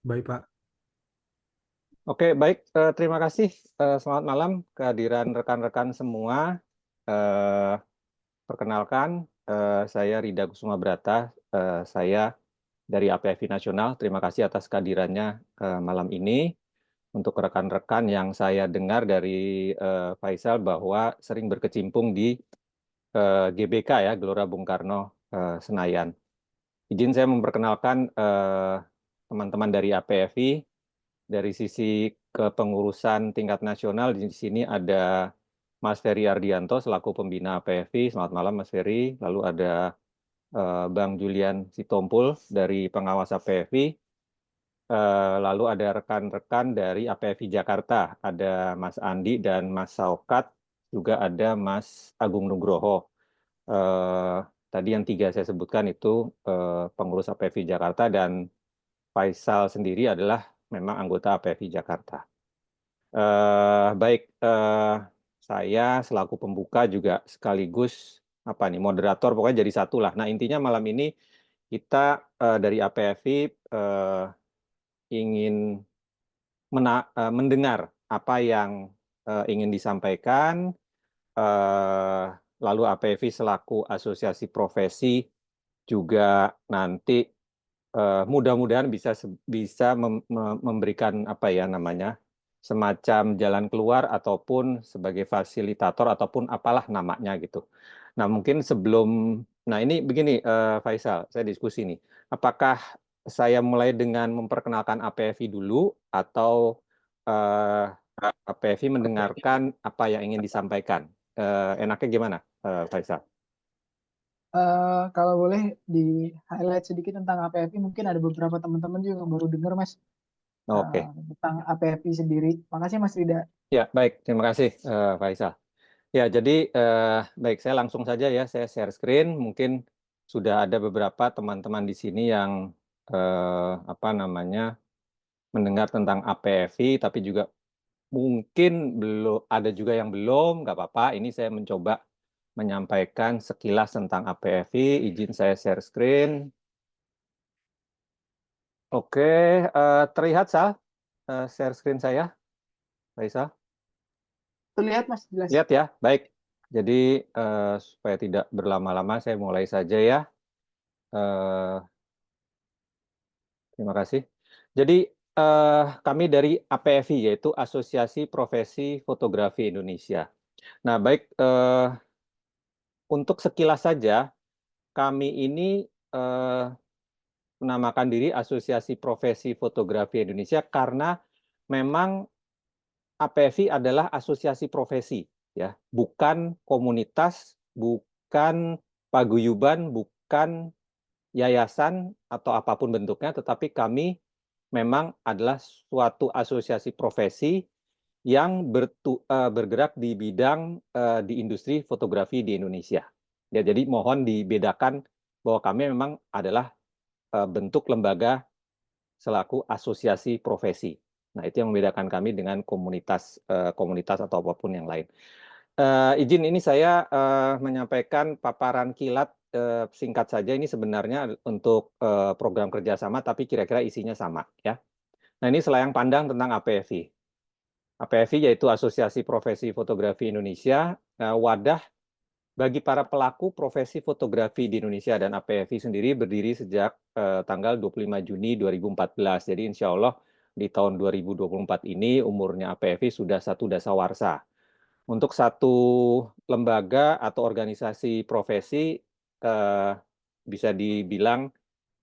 Baik, Pak. Oke, baik. Terima kasih. Selamat malam kehadiran rekan-rekan semua. Eh, Perkenalkan, saya Rida Kusuma Brata. Saya dari APFI Nasional. Terima kasih atas kehadirannya malam ini. Untuk rekan-rekan yang saya dengar dari Faisal bahwa sering berkecimpung di GBK ya, Gelora Bung Karno Senayan. Izin saya memperkenalkan teman-teman dari APFI. Dari sisi kepengurusan tingkat nasional di sini ada Mas Ferry Ardianto selaku pembina APFI. Selamat malam Mas Ferry. Lalu ada Bang Julian Sitompul dari pengawas APFI. Lalu ada rekan-rekan dari APFI Jakarta. Ada Mas Andi dan Mas Saukat. Juga ada Mas Agung Nugroho. Eh, Tadi yang tiga saya sebutkan itu pengurus APFI Jakarta dan Faisal sendiri adalah memang anggota APFI Jakarta. Baik, saya selaku pembuka juga sekaligus apa nih moderator pokoknya jadi satu lah. Nah intinya malam ini kita dari APFI ingin mendengar apa yang ingin disampaikan. eh, Lalu APFI selaku asosiasi profesi juga nanti mudah-mudahan bisa memberikan apa ya namanya semacam jalan keluar ataupun sebagai fasilitator ataupun apalah namanya gitu. Nah mungkin nah ini begini Faisal, saya diskusi nih. Apakah saya mulai dengan memperkenalkan APFI dulu atau APFI mendengarkan apa yang ingin disampaikan? Enaknya gimana, Faisal? Kalau boleh di highlight sedikit tentang APFI, mungkin ada beberapa teman-teman juga yang baru dengar Mas Oke. tentang APFI sendiri. Makasih Mas Rida. Ya, baik. Terima kasih, Faisal. Ya, jadi baik, saya langsung saja ya, saya share screen. Mungkin sudah ada beberapa teman-teman di sini yang apa namanya mendengar tentang APFI, tapi juga mungkin belum ada juga yang belum, nggak apa-apa. Ini saya mencoba menyampaikan sekilas tentang APFI. Izin saya share screen. Oke, terlihat Sal, share screen saya, Faisal. Terlihat Mas, jelas. Lihat ya, baik. Jadi supaya tidak berlama-lama, saya mulai saja ya. Eh, Terima kasih. Jadi kami dari APFI yaitu Asosiasi Profesi Fotografi Indonesia. Nah, baik untuk sekilas saja kami ini menamakan diri Asosiasi Profesi Fotografi Indonesia karena memang APFI adalah asosiasi profesi ya, bukan komunitas, bukan paguyuban, bukan yayasan atau apapun bentuknya, tetapi kami memang adalah suatu asosiasi profesi yang bergerak di bidang di industri fotografi di Indonesia. Ya, jadi mohon dibedakan bahwa kami memang adalah bentuk lembaga selaku asosiasi profesi. Nah, itu yang membedakan kami dengan komunitas atau apapun yang lain. Izin ini saya menyampaikan paparan kilat singkat saja. Ini sebenarnya untuk program kerjasama, tapi kira-kira isinya sama ya. Nah ini selayang pandang tentang APFI. APFI yaitu Asosiasi Profesi Fotografi Indonesia, wadah bagi para pelaku profesi fotografi di Indonesia, dan APFI sendiri berdiri sejak tanggal 25 Juni 2014. Jadi insya Allah di tahun 2024 ini umurnya APFI sudah satu dasawarsa. Untuk satu lembaga atau organisasi profesi bisa dibilang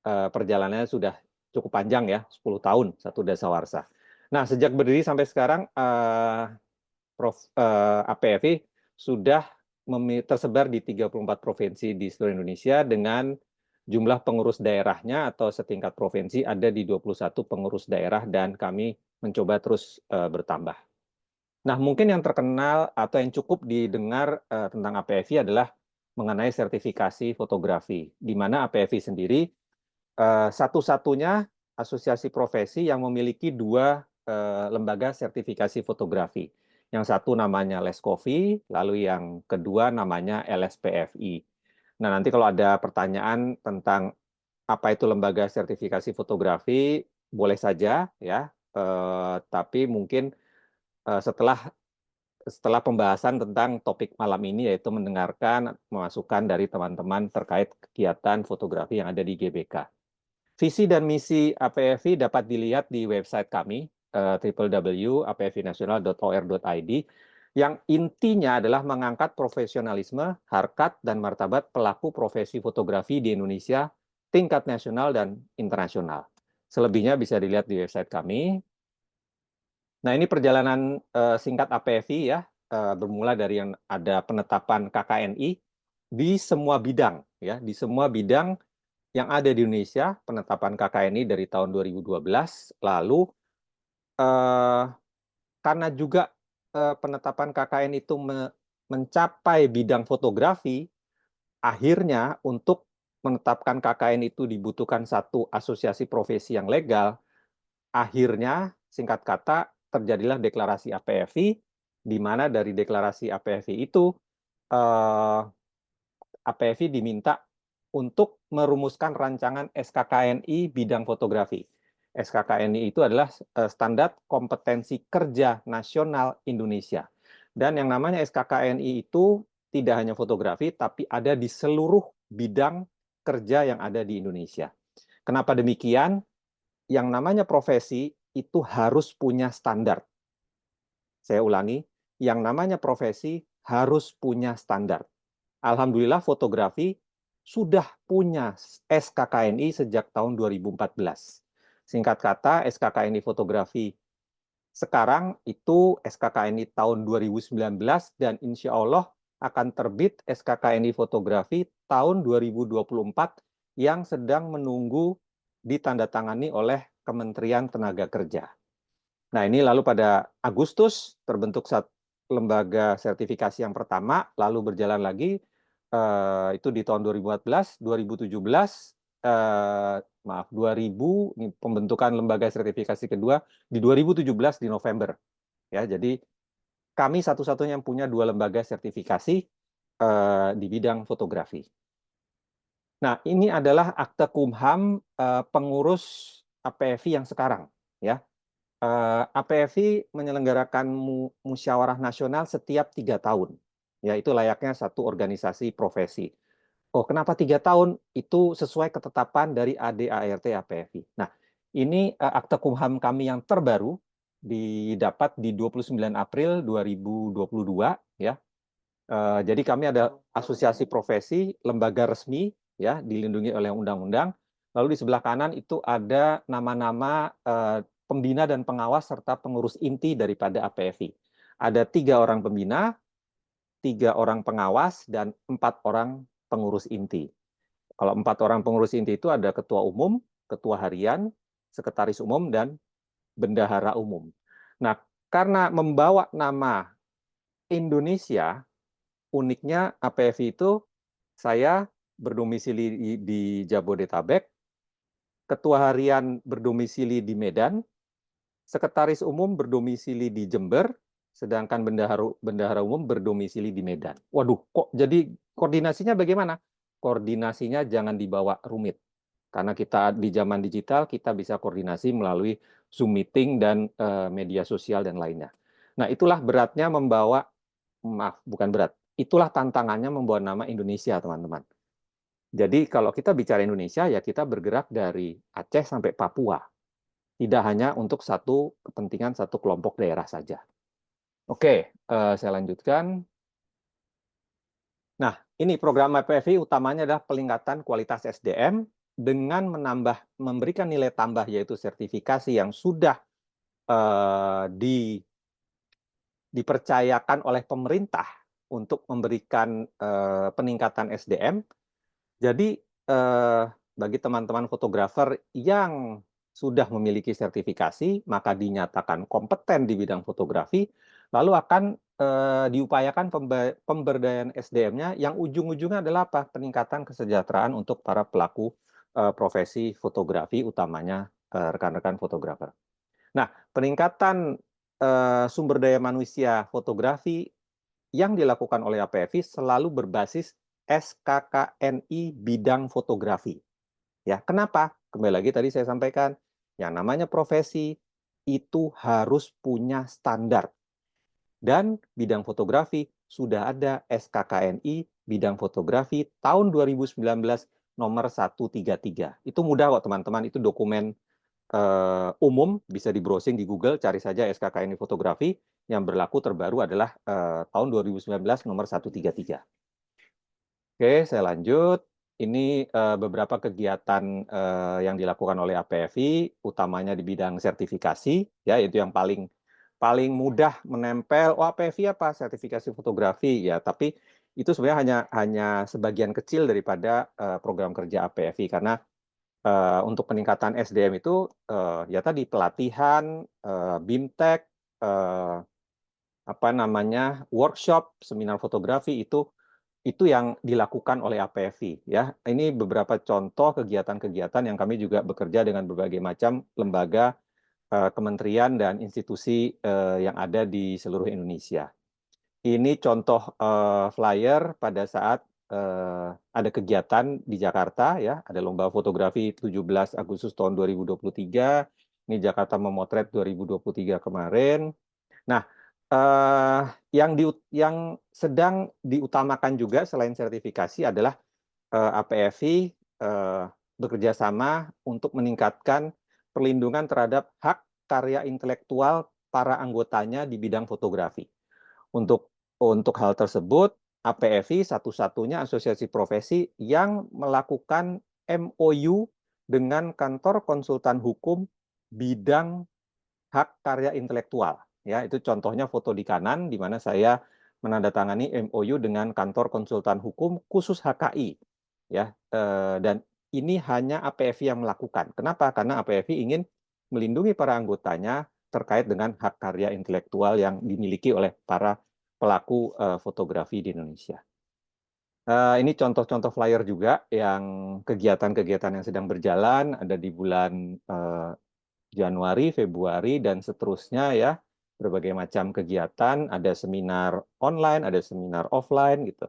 perjalanannya sudah cukup panjang ya, 10 tahun satu dasawarsa. Nah, sejak berdiri sampai sekarang APFI sudah tersebar di 34 provinsi di seluruh Indonesia dengan jumlah pengurus daerahnya atau setingkat provinsi ada di 21 pengurus daerah, dan kami mencoba terus bertambah. Nah, mungkin yang terkenal atau yang cukup didengar tentang APFI adalah mengenai sertifikasi fotografi, di mana APFI sendiri satu-satunya asosiasi profesi yang memiliki dua lembaga sertifikasi fotografi. Yang satu namanya Leskovi, lalu yang kedua namanya LSPFI. Nah, nanti kalau ada pertanyaan tentang apa itu lembaga sertifikasi fotografi, boleh saja ya, tapi mungkin setelah pembahasan tentang topik malam ini, yaitu mendengarkan masukan dari teman-teman terkait kegiatan fotografi yang ada di GBK. Visi dan misi APFI dapat dilihat di website kami, www.apfinasional.or.id, yang intinya adalah mengangkat profesionalisme, harkat, dan martabat pelaku profesi fotografi di Indonesia, tingkat nasional dan internasional. Selebihnya bisa dilihat di website kami. Nah, ini perjalanan singkat APFI ya, bermula dari yang ada penetapan KKNI di semua bidang ya, di semua bidang yang ada di Indonesia, penetapan KKNI dari tahun 2012, lalu karena juga penetapan KKN itu mencapai bidang fotografi, akhirnya untuk menetapkan KKN itu dibutuhkan satu asosiasi profesi yang legal. Akhirnya, singkat kata, terjadilah deklarasi APFI, di mana dari deklarasi APFI itu APFI diminta untuk merumuskan rancangan SKKNI bidang fotografi. SKKNI itu adalah standar kompetensi kerja nasional Indonesia. Dan yang namanya SKKNI itu tidak hanya fotografi, tapi ada di seluruh bidang kerja yang ada di Indonesia. Kenapa demikian? Yang namanya profesi itu harus punya standar. Saya ulangi, yang namanya profesi harus punya standar. Alhamdulillah fotografi sudah punya SKKNI sejak tahun 2014. Singkat kata, SKKNI fotografi sekarang itu SKKNI tahun 2019 dan insya Allah akan terbit SKKNI fotografi tahun 2024 yang sedang menunggu ditandatangani oleh Kementerian Tenaga Kerja. Nah, ini lalu pada Agustus terbentuk lembaga sertifikasi yang pertama, lalu berjalan lagi itu di tahun 2014, 2017, 2000 ini pembentukan lembaga sertifikasi kedua di 2017 di November. Ya, jadi kami satu-satunya yang punya 2 lembaga sertifikasi di bidang fotografi. Nah, ini adalah akte kumham pengurus APFI yang sekarang, ya. APFI menyelenggarakan musyawarah nasional setiap 3 tahun. Ya, itu layaknya satu organisasi profesi. Oh, kenapa 3 tahun? Itu sesuai ketetapan dari ADART APFI. Nah, ini akte kumham kami yang terbaru didapat di 29 April 2022 ya. Jadi kami ada asosiasi profesi, lembaga resmi ya, dilindungi oleh undang-undang. Lalu di sebelah kanan itu ada nama-nama pembina dan pengawas serta pengurus inti daripada APFI. Ada 3 orang pembina, 3 orang pengawas, dan 4 orang pengurus inti. Kalau 4 orang pengurus inti itu ada ketua umum, ketua harian, sekretaris umum, dan bendahara umum. Nah, karena membawa nama Indonesia, uniknya APFI itu saya berdomisili di Jabodetabek, ketua harian berdomisili di Medan, sekretaris umum berdomisili di Jember, sedangkan bendahara umum berdomisili di Medan. Waduh, kok jadi koordinasinya bagaimana? Koordinasinya jangan dibawa rumit. Karena kita di zaman digital, kita bisa koordinasi melalui Zoom meeting dan media sosial dan lainnya. Nah, itulah beratnya membawa, maaf, bukan berat, itulah tantangannya membawa nama Indonesia, teman-teman. Jadi kalau kita bicara Indonesia, ya kita bergerak dari Aceh sampai Papua. Tidak hanya untuk satu kepentingan satu kelompok daerah saja. Oke, saya lanjutkan. Nah, ini program APFI utamanya adalah peningkatan kualitas SDM dengan memberikan nilai tambah yaitu sertifikasi yang sudah dipercayakan oleh pemerintah untuk memberikan peningkatan SDM. Jadi bagi teman-teman fotografer yang sudah memiliki sertifikasi, maka dinyatakan kompeten di bidang fotografi, lalu akan diupayakan pemberdayaan SDM-nya yang ujung-ujungnya adalah apa? Peningkatan kesejahteraan untuk para pelaku profesi fotografi, utamanya rekan-rekan fotografer. Nah, peningkatan sumber daya manusia fotografi yang dilakukan oleh APFI selalu berbasis SKKNI bidang fotografi. Ya, kenapa? Kembali lagi tadi saya sampaikan, yang namanya profesi itu harus punya standar. Dan bidang fotografi sudah ada SKKNI bidang fotografi tahun 2019 nomor 133. Itu mudah kok teman-teman, itu dokumen umum, bisa di browsing di Google, cari saja SKKNI fotografi, yang berlaku terbaru adalah tahun 2019 nomor 133. Oke, saya lanjut. Ini beberapa kegiatan yang dilakukan oleh APFI, utamanya di bidang sertifikasi, ya itu yang paling mudah menempel. Oh, APFI apa? Sertifikasi fotografi, ya. Tapi itu sebenarnya hanya sebagian kecil daripada program kerja APFI, karena untuk peningkatan SDM itu ya tadi pelatihan, BIMTEK, apa namanya, workshop, seminar fotografi itu yang dilakukan oleh APFI, ya. Ini beberapa contoh kegiatan-kegiatan yang kami juga bekerja dengan berbagai macam lembaga, kementerian dan institusi yang ada di seluruh Indonesia. Ini contoh flyer pada saat ada kegiatan di Jakarta, ya, ada lomba fotografi 17 Agustus tahun 2023. Ini Jakarta Memotret 2023 kemarin. Nah, yang sedang diutamakan juga selain sertifikasi adalah APFI bekerja sama untuk meningkatkan perlindungan terhadap hak karya intelektual para anggotanya di bidang fotografi. Untuk hal tersebut, APFI satu-satunya asosiasi profesi yang melakukan MOU dengan kantor konsultan hukum bidang hak karya intelektual. Ya, itu contohnya foto di kanan, di mana saya menandatangani MOU dengan kantor konsultan hukum khusus HKI. Ya, dan ini hanya APFI yang melakukan. Kenapa? Karena APFI ingin melindungi para anggotanya terkait dengan hak karya intelektual yang dimiliki oleh para pelaku fotografi di Indonesia. Ini contoh-contoh flyer juga yang kegiatan-kegiatan yang sedang berjalan, ada di bulan Januari, Februari, dan seterusnya, ya. Berbagai macam kegiatan, ada seminar online, ada seminar offline, gitu.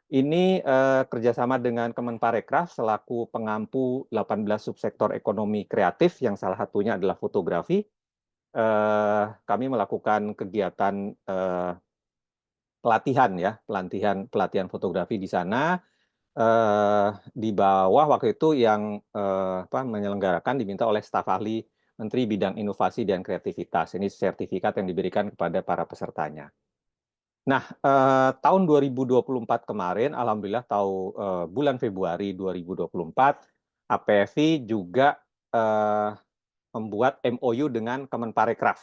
Ini kerjasama dengan Kemenparekraf selaku pengampu 18 subsektor ekonomi kreatif, yang salah satunya adalah fotografi. Kami melakukan kegiatan pelatihan, ya, pelatihan fotografi di sana. Di bawah waktu itu yang menyelenggarakan diminta oleh staf ahli Menteri Bidang Inovasi dan Kreativitas. Ini sertifikat yang diberikan kepada para pesertanya. Nah, tahun 2024 kemarin, alhamdulillah bulan Februari 2024, APFI juga membuat MOU dengan Kemenparekraf,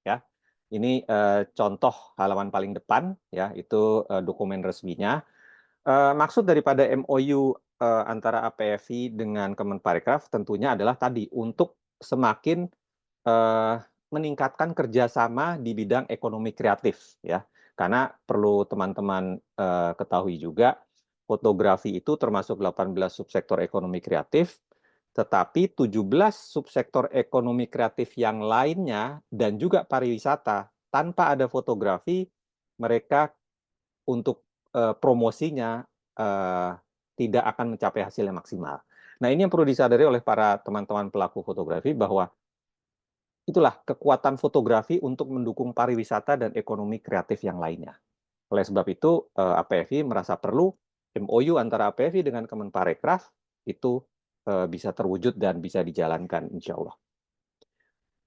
ya. Ini contoh halaman paling depan, ya, itu dokumen resminya. Maksud daripada MOU antara APFI dengan Kemenparekraf tentunya adalah tadi untuk semakin meningkatkan kerjasama di bidang ekonomi kreatif, ya. Karena perlu teman-teman ketahui juga, fotografi itu termasuk 18 subsektor ekonomi kreatif, tetapi 17 subsektor ekonomi kreatif yang lainnya dan juga pariwisata, tanpa ada fotografi, mereka untuk promosinya tidak akan mencapai hasil yang maksimal. Nah, ini yang perlu disadari oleh para teman-teman pelaku fotografi, bahwa itulah kekuatan fotografi untuk mendukung pariwisata dan ekonomi kreatif yang lainnya. Oleh sebab itu, APFI merasa perlu MOU antara APFI dengan Kemenparekraf itu bisa terwujud dan bisa dijalankan, insya Allah.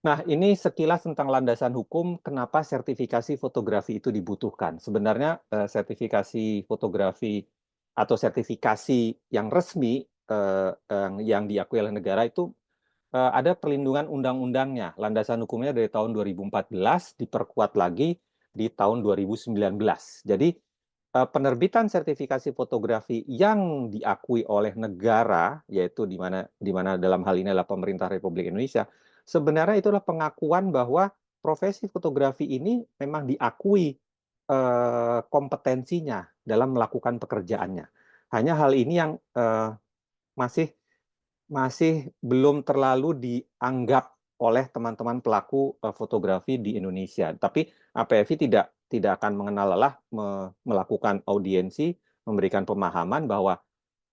Nah, ini sekilas tentang landasan hukum kenapa sertifikasi fotografi itu dibutuhkan. Sebenarnya sertifikasi fotografi atau sertifikasi yang resmi yang diakui oleh negara itu ada perlindungan undang-undangnya. Landasan hukumnya dari tahun 2014 diperkuat lagi di tahun 2019. Jadi penerbitan sertifikasi fotografi yang diakui oleh negara, yaitu di mana dalam hal ini adalah pemerintah Republik Indonesia, sebenarnya itulah pengakuan bahwa profesi fotografi ini memang diakui kompetensinya dalam melakukan pekerjaannya. Hanya hal ini yang masih belum terlalu dianggap oleh teman-teman pelaku fotografi di Indonesia. Tapi APFI tidak akan mengenal lelah melakukan audiensi, memberikan pemahaman bahwa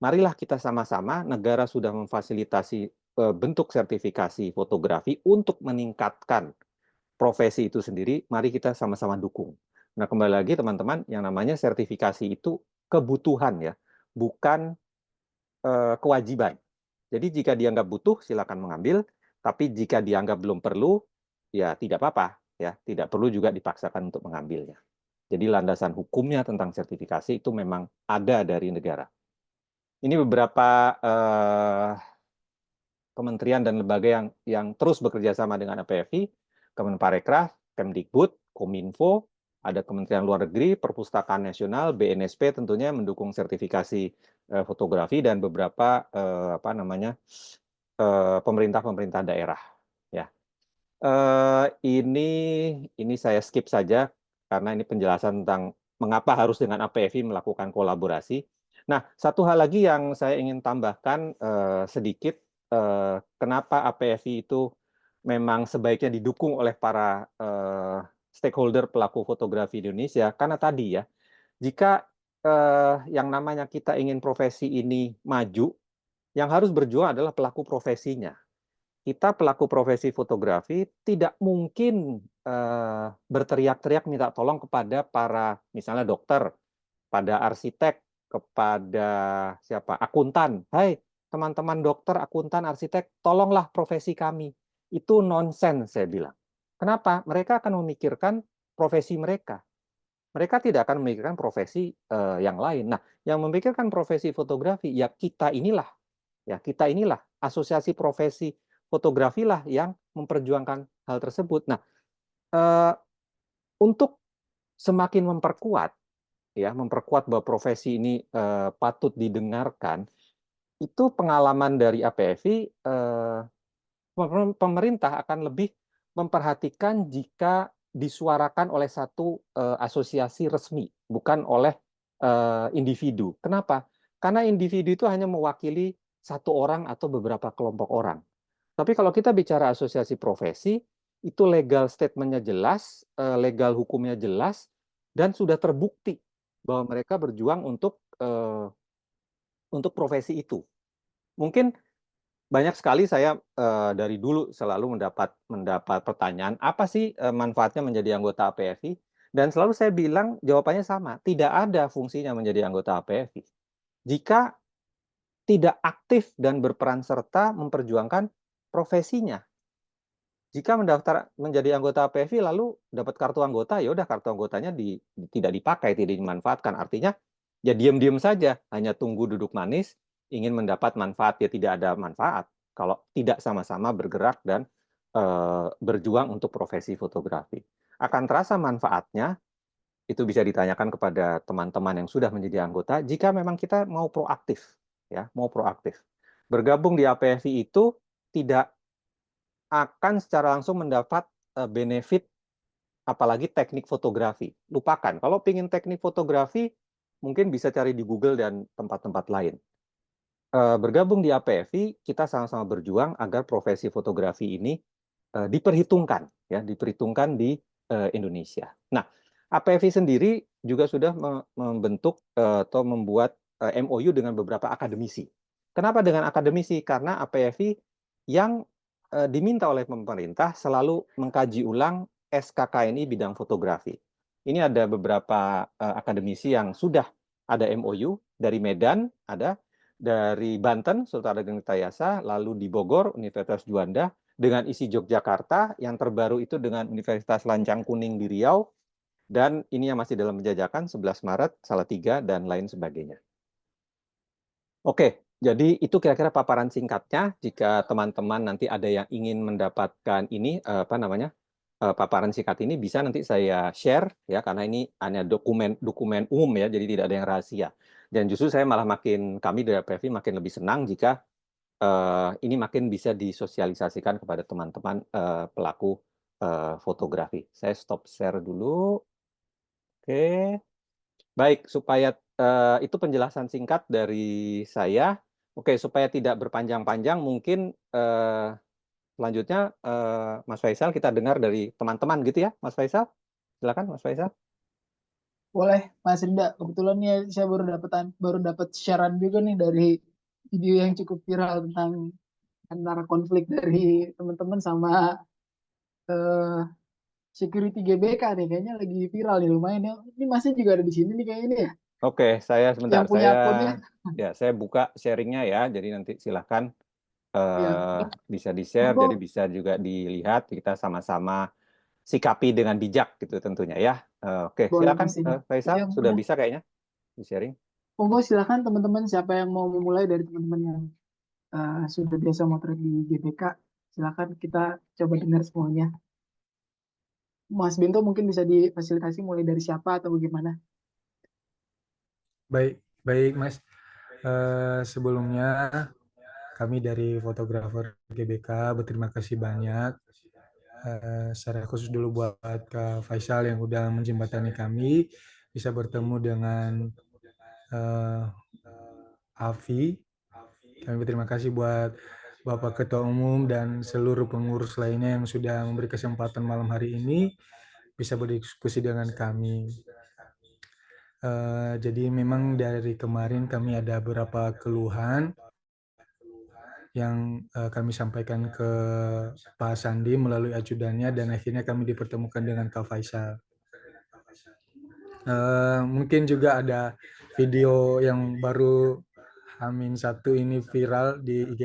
marilah kita sama-sama, negara sudah memfasilitasi bentuk sertifikasi fotografi untuk meningkatkan profesi itu sendiri, mari kita sama-sama dukung. Nah, kembali lagi teman-teman, yang namanya sertifikasi itu kebutuhan ya, bukan kewajiban. Jadi jika dianggap butuh, silakan mengambil, tapi jika dianggap belum perlu, ya tidak apa-apa, ya tidak perlu juga dipaksakan untuk mengambilnya. Jadi landasan hukumnya tentang sertifikasi itu memang ada dari negara. Ini beberapa kementerian dan lembaga yang terus bekerja sama dengan APFI, Kemenparekraf, Kemdikbud, Kominfo, ada Kementerian Luar Negeri, Perpustakaan Nasional, BNSP tentunya mendukung sertifikasi fotografi dan beberapa pemerintah-pemerintah daerah. Ya, ini saya skip saja karena ini penjelasan tentang mengapa harus dengan APFI melakukan kolaborasi. Nah, satu hal lagi yang saya ingin tambahkan sedikit, kenapa APFI itu memang sebaiknya didukung oleh para stakeholder pelaku fotografi di Indonesia, karena tadi ya, jika yang namanya kita ingin profesi ini maju, yang harus berjuang adalah pelaku profesinya. Kita pelaku profesi fotografi tidak mungkin berteriak-teriak minta tolong kepada para misalnya dokter, pada arsitek, kepada siapa akuntan. Hai teman-teman dokter, akuntan, arsitek, tolonglah profesi kami. Itu nonsens saya bilang. Kenapa? Mereka akan memikirkan profesi mereka. Mereka tidak akan memikirkan profesi yang lain. Nah, yang memikirkan profesi fotografi ya kita inilah asosiasi profesi fotografi lah yang memperjuangkan hal tersebut. Nah, untuk semakin memperkuat bahwa profesi ini patut didengarkan, itu pengalaman dari APFI, pemerintah akan lebih memperhatikan jika disuarakan oleh satu asosiasi resmi, bukan oleh individu. Kenapa? Karena individu itu hanya mewakili satu orang atau beberapa kelompok orang. Tapi kalau kita bicara asosiasi profesi, itu legal statement-nya jelas, legal hukumnya jelas, dan sudah terbukti bahwa mereka berjuang untuk profesi itu. Mungkin banyak sekali saya dari dulu selalu mendapat pertanyaan, apa sih manfaatnya menjadi anggota APFI? Dan selalu saya bilang jawabannya sama, tidak ada fungsinya menjadi anggota APFI. Jika tidak aktif dan berperan serta memperjuangkan profesinya. Jika mendaftar menjadi anggota APFI lalu dapat kartu anggota, ya udah kartu anggotanya tidak dipakai, tidak dimanfaatkan. Artinya ya diam-diam saja, hanya tunggu duduk manis, ingin mendapat manfaat, ya tidak ada manfaat kalau tidak sama-sama bergerak dan berjuang untuk profesi fotografi. Akan terasa manfaatnya, itu bisa ditanyakan kepada teman-teman yang sudah menjadi anggota, jika memang kita mau proaktif, ya, mau proaktif. Bergabung di APFI itu tidak akan secara langsung mendapat benefit apalagi teknik fotografi. Lupakan. Kalau ingin teknik fotografi, mungkin bisa cari di Google dan tempat-tempat lain. Bergabung di APFI, kita sama-sama berjuang agar profesi fotografi ini diperhitungkan, ya, diperhitungkan di Indonesia. Nah, APFI sendiri juga sudah membentuk atau membuat MOU dengan beberapa akademisi. Kenapa dengan akademisi? Karena APFI yang diminta oleh pemerintah selalu mengkaji ulang SKKNI bidang fotografi. Ini ada beberapa akademisi yang sudah ada MOU dari Medan, ada dari Banten, Sultan Ageng Tayasa, lalu di Bogor, Universitas Juanda, dengan isi Yogyakarta, yang terbaru itu dengan Universitas Lancang Kuning di Riau, dan ini yang masih dalam penjajakan 11 Maret, Salatiga, dan lain sebagainya. Oke, jadi itu kira-kira paparan singkatnya. Jika teman-teman nanti ada yang ingin mendapatkan ini, paparan singkat ini bisa nanti saya share, ya, karena ini hanya dokumen umum ya, jadi tidak ada yang rahasia. Dan justru saya malah kami dari PFI makin lebih senang jika ini makin bisa disosialisasikan kepada teman-teman pelaku fotografi. Saya stop share dulu. Oke. Baik, supaya itu penjelasan singkat dari saya. Oke, supaya tidak berpanjang-panjang, mungkin selanjutnya Mas Faisal kita dengar dari teman-teman gitu ya, Mas Faisal. Silakan, Mas Faisal. Boleh, Mas Rinda. Kebetulan nih saya baru dapat siaran juga nih dari video yang cukup viral tentang antara konflik dari teman-teman sama eh, security GBK nih, kayaknya lagi viral nih lumayan ya. Ini masih juga ada di sini nih kayaknya nih ya, Oke, saya sebentar. yang punya akunnya. Saya buka sharingnya ya. Jadi nanti silahkan Ya, bisa di-share. Jadi monggo, bisa juga dilihat. Kita sama-sama sikapi dengan bijak gitu tentunya ya. Oke, boleh silakan pastinya. Faisal. Ya, Sudah udah. bisa kayaknya di-sharing. Monggo silakan teman-teman, siapa yang mau memulai dari teman-teman yang sudah biasa motret di GBK, silakan kita coba dengar semuanya. Mas Binto mungkin bisa difasilitasi mulai dari siapa atau bagaimana? Baik, baik Mas. Sebelumnya kami dari fotografer GBK berterima kasih banyak. Secara khusus dulu buat Kak Faisal yang udah menjembatani kami bisa bertemu dengan eh, Avi. Kami berterima kasih buat Bapak Ketua Umum dan seluruh pengurus lainnya yang sudah memberi kesempatan malam hari ini bisa berdiskusi dengan kami. Jadi memang dari kemarin kami ada beberapa keluhan yang kami sampaikan ke Pak Sandi melalui ajudannya dan akhirnya kami dipertemukan dengan Kak Faisal. Mungkin juga ada video yang baru H-1 ini viral di IG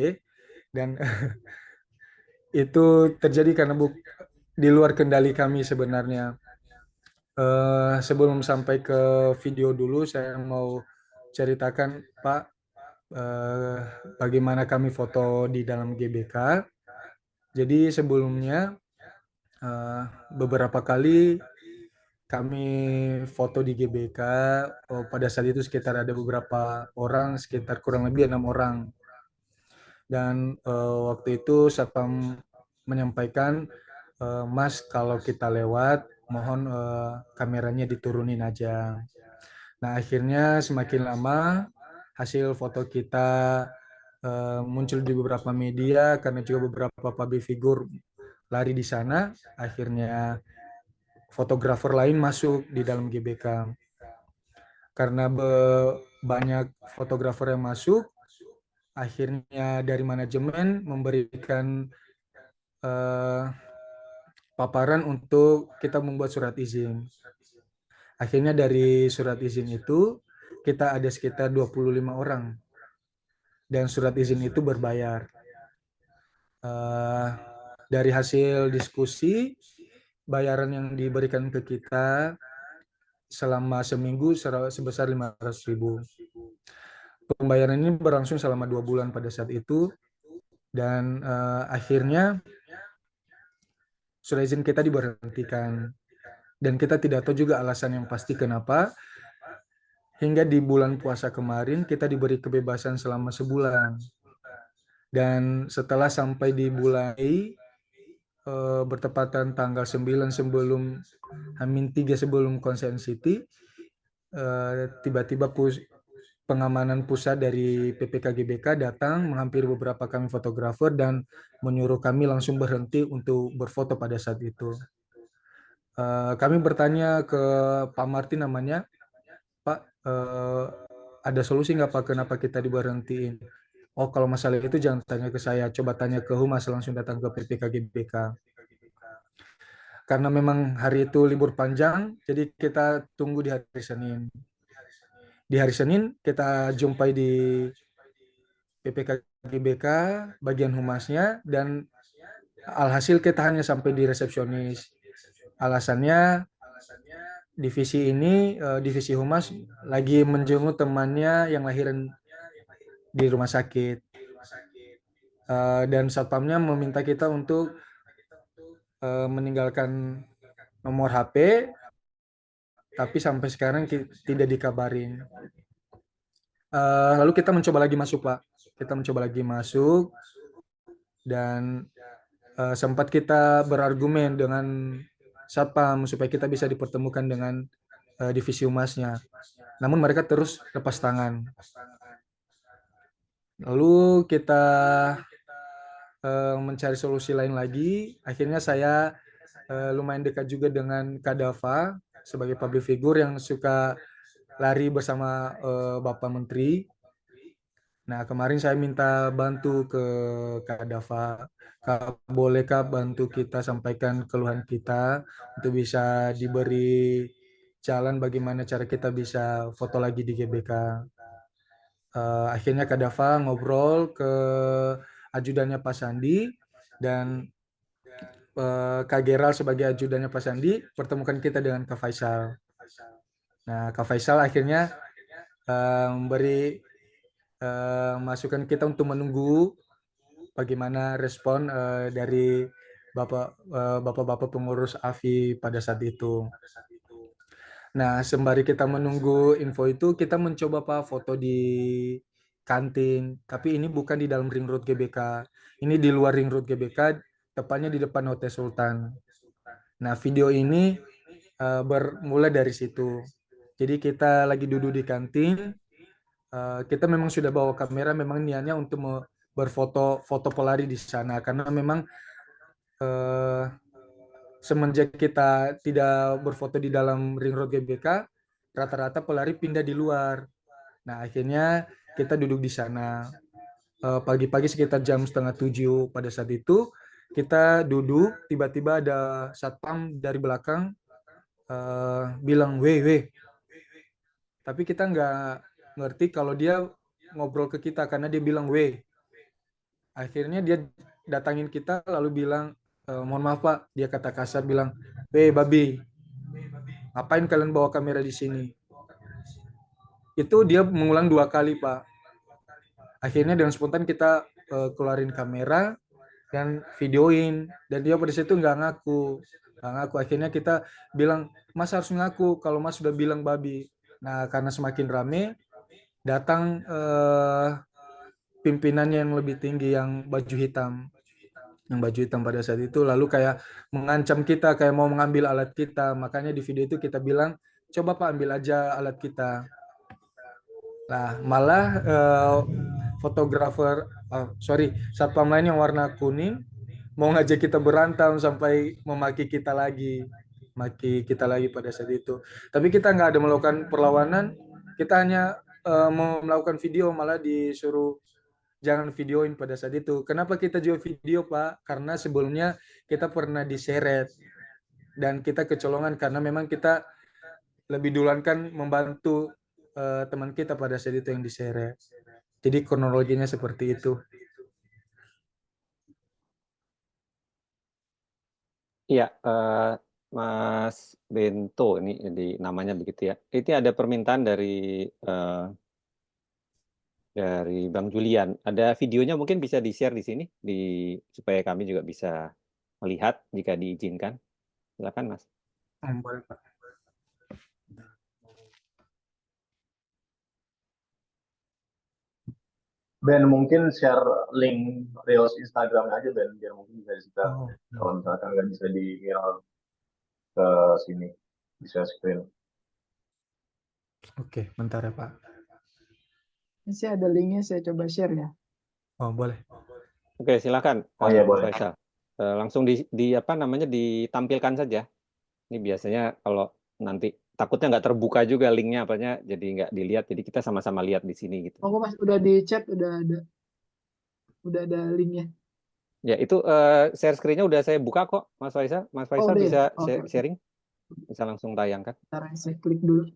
dan itu terjadi karena di luar kendali kami sebenarnya. Sebelum sampai ke video dulu, saya mau ceritakan Pak eh, bagaimana kami foto di dalam GBK. Jadi sebelumnya beberapa kali kami foto di GBK. Pada saat itu sekitar ada beberapa orang, sekitar kurang lebih 6 orang. Dan waktu itu Satpam menyampaikan, Mas kalau kita lewat, mohon kameranya diturunin aja. Nah akhirnya semakin lama hasil foto kita muncul di beberapa media karena juga beberapa public figure lari di sana. Akhirnya fotografer lain masuk di dalam GBK. Karena banyak fotografer yang masuk, akhirnya dari manajemen memberikan eh, paparan untuk kita membuat surat izin. Akhirnya dari surat izin itu kita ada sekitar 25 orang dan surat izin itu berbayar. Dari hasil diskusi, bayaran yang diberikan ke kita selama seminggu sebesar 500.000. Pembayaran ini berlangsung selama 2 bulan pada saat itu dan akhirnya surat izin kita diberhentikan dan kita tidak tahu juga alasan yang pasti kenapa. Hingga di bulan puasa kemarin kita diberi kebebasan selama sebulan. Dan setelah sampai di bulan bertepatan tanggal 9 sebelum H-3 sebelum Konsen City, tiba-tiba pengamanan pusat dari PPK GBK datang menghampiri beberapa kami fotografer dan menyuruh kami langsung berhenti untuk berfoto pada saat itu. Kami bertanya ke Pak Martin namanya, Pak, ada solusi nggak Pak kenapa kita diberhentiin? Oh kalau masalah itu jangan tanya ke saya, coba tanya ke Humas, langsung datang ke PPK GBK. Karena memang hari itu libur panjang, jadi kita tunggu di hari Senin. Di hari Senin kita jumpai di PPK GBK bagian humasnya dan alhasil kita hanya sampai di resepsionis. Alasannya divisi ini, divisi humas lagi menjenguk temannya yang lahiran di rumah sakit. Dan satpamnya meminta kita untuk meninggalkan nomor HP, tapi sampai sekarang tidak dikabarin. Lalu kita mencoba lagi masuk, Pak. Kita mencoba lagi masuk dan sempat kita berargumen dengan satpam supaya kita bisa dipertemukan dengan divisi humasnya. Namun mereka terus lepas tangan. Lalu kita mencari solusi lain lagi. Akhirnya saya lumayan dekat juga dengan Kadava sebagai public figure yang suka lari bersama Bapak Menteri. Nah, kemarin saya minta bantu ke Kak Dava. Kak, bolehkah bantu kita sampaikan keluhan kita untuk bisa diberi jalan bagaimana cara kita bisa foto lagi di GBK. Akhirnya Kak Dava ngobrol ke ajudannya Pak Sandi dan Kak Geral sebagai ajudannya Pak Sandi pertemukan kita dengan Kak Faisal. Nah, Kak Faisal akhirnya memberi masukan kita untuk menunggu bagaimana respon dari bapak-bapak pengurus AFI pada saat itu. Nah, sembari kita menunggu info itu, kita mencoba Pak foto di kantin, tapi ini bukan di dalam ring road GBK. Ini di luar ring road GBK, tepatnya di depan Hotel Sultan. Nah, video ini bermula dari situ. Jadi kita lagi duduk di kantin, kita memang sudah bawa kamera, memang niatnya untuk berfoto foto pelari di sana, karena memang eh, semenjak kita tidak berfoto di dalam ring road GBK, rata-rata pelari pindah di luar. Nah, akhirnya kita duduk di sana. Pagi-pagi sekitar jam setengah 7 pada saat itu, kita duduk, tiba-tiba ada satpam dari belakang bilang, weh, weh. Tapi kita nggak ngerti kalau dia ngobrol ke kita karena dia bilang, weh. Akhirnya dia datangin kita lalu bilang, mohon maaf Pak, dia kata kasar bilang, weh babi, ngapain kalian bawa kamera di sini? Itu dia mengulang 2 kali Pak. Akhirnya dengan spontan kita keluarin kamera dan videoin, dan dia pada situ nggak ngaku. Akhirnya kita bilang, Mas harus ngaku kalau Mas sudah bilang babi. Nah, karena semakin rame, datang pimpinan yang lebih tinggi yang baju hitam pada saat itu, lalu kayak mengancam kita, kayak mau mengambil alat kita. Makanya di video itu kita bilang, coba Pak ambil aja alat kita. Nah, malah fotografer, satpam lain yang warna kuning mau ngajak kita berantem sampai maki kita lagi pada saat itu. Tapi kita nggak ada melakukan perlawanan, kita hanya mau melakukan video, malah disuruh jangan videoin pada saat itu. Kenapa kita juga video, Pak? Karena sebelumnya kita pernah diseret dan kita kecolongan karena memang kita lebih duluan kan membantu teman kita pada saat itu yang diseret. Jadi kronologinya seperti itu. Iya, Mas Bento ini di namanya begitu ya. Ini ada permintaan eh, dari Bang Julian. Ada videonya mungkin bisa di-share di sini supaya kami juga bisa melihat jika diizinkan. Silakan, Mas. Boleh, Pak. Ben, mungkin share link Reels Instagram aja, Ben, biar mungkin bisa di-share. Oh, Kalau misalkan nggak bisa di-viral ke sini, bisa screen. oke, bentar ya Pak. Ini sih ada linknya, saya coba share ya. Oh, boleh. Oke, silakan. Oh iya, Mas boleh. Faisal. Langsung ditampilkan saja. Ini biasanya kalau nanti takutnya nggak terbuka juga linknya apanya, jadi nggak dilihat. Jadi kita sama-sama lihat di sini gitu. Oh, Mas, udah di chat, udah ada linknya. Ya, itu share screen-nya udah saya buka kok, Mas Faisal. Mas Oh, Faisal udah ya? bisa Oke, sharing, bisa langsung tayangkan. Bentar, saya klik dulu.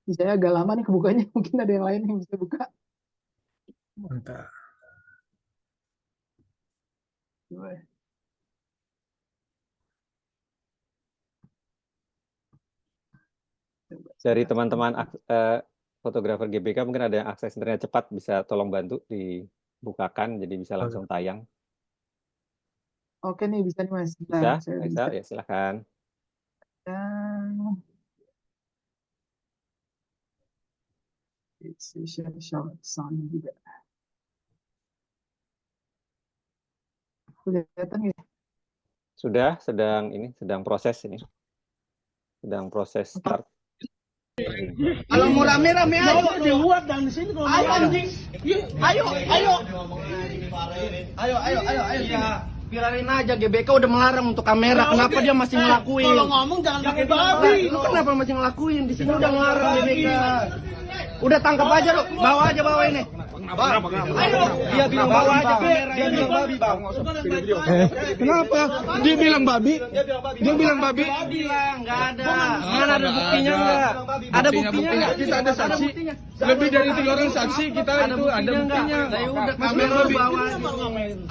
Saya agak lama nih kebukanya, mungkin ada yang lain yang bisa buka. Bentar. Coba ya. Coba Dari saya teman-teman fotografer GBK mungkin ada yang akses internet cepat, bisa tolong bantu dibukakan, jadi bisa langsung tayang. Oke nih, bisa nih Mas. Bentar, Bisa, saya udah Faisal? bisa. Ya, silakan. Share sound juga. Kelihatan ya? Sudah, sedang proses ini. Sedang proses start. anjing. Kalau mau rame-rame ayo dibuat dan di sini kalau ayo mau anjing. Ayo. Ayo. Ya, viralin aja GBK udah melarang untuk kamera. Kenapa dia masih ngelakuin? Kalau ngomong jangan pakai babi. Lu kenapa masih ngelakuin? Di sini udah melarang GBK. Udah tangkap aja lu, bawa ini. Ayo, dia bilang bawa aja kamera. Dia bilang babi, Bang. Kenapa? Dia bilang babi. Dia bilang babi. Bilang enggak ada. Mana ada buktinya enggak? Ada buktinya enggak? Kita ada saksi. Lebih dari 3 orang saksi kita itu ada buktinya. Ya udah kamera bawa.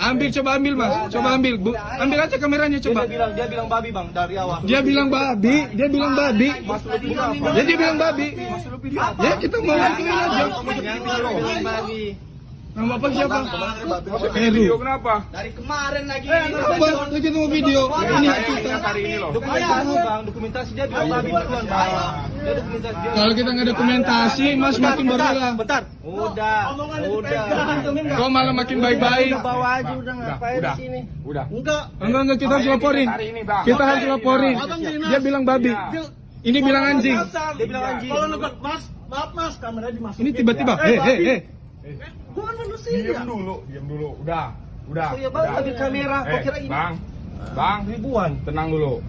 Ambil, coba ambil Mas. Coba ambil. Ambil aja kameranya coba. Dia bilang babi, Bang, dari awal. Dia bilang babi. Dia bilang babi. Ya dia bilang babi. Ya kita mau lakuin aja. Babi. Nama Bapak siapa? Heru. Kenapa? Dari kemarin lagi. Apa? Lagi nunggu video. Ini hak kita. Hari ini loh. Dokumentasi, Bang. Dokumentasi dia bilang babi duluan, Bang. Dia dokumentasi dia. Kalau kita nggak dokumentasi, Mas makin berulah. Bentar. Udah. Kau malah makin baik-baik. Bawa aja udah ngapain di sini? Udah. Enggak, kita harus laporin. Hari ini, Bang. Kita harus laporin. Dia bilang babi. Ini bilang anjing. Dia bilang anjing. Kalau negur, Mas, maaf Mas, kamera dimasukin. Ini tiba-tiba. Bukan manusia. Diam dulu. Udah. Saya Bang ambil kamera. Kok kira ini? Bang, Ribuan. tenang dulu.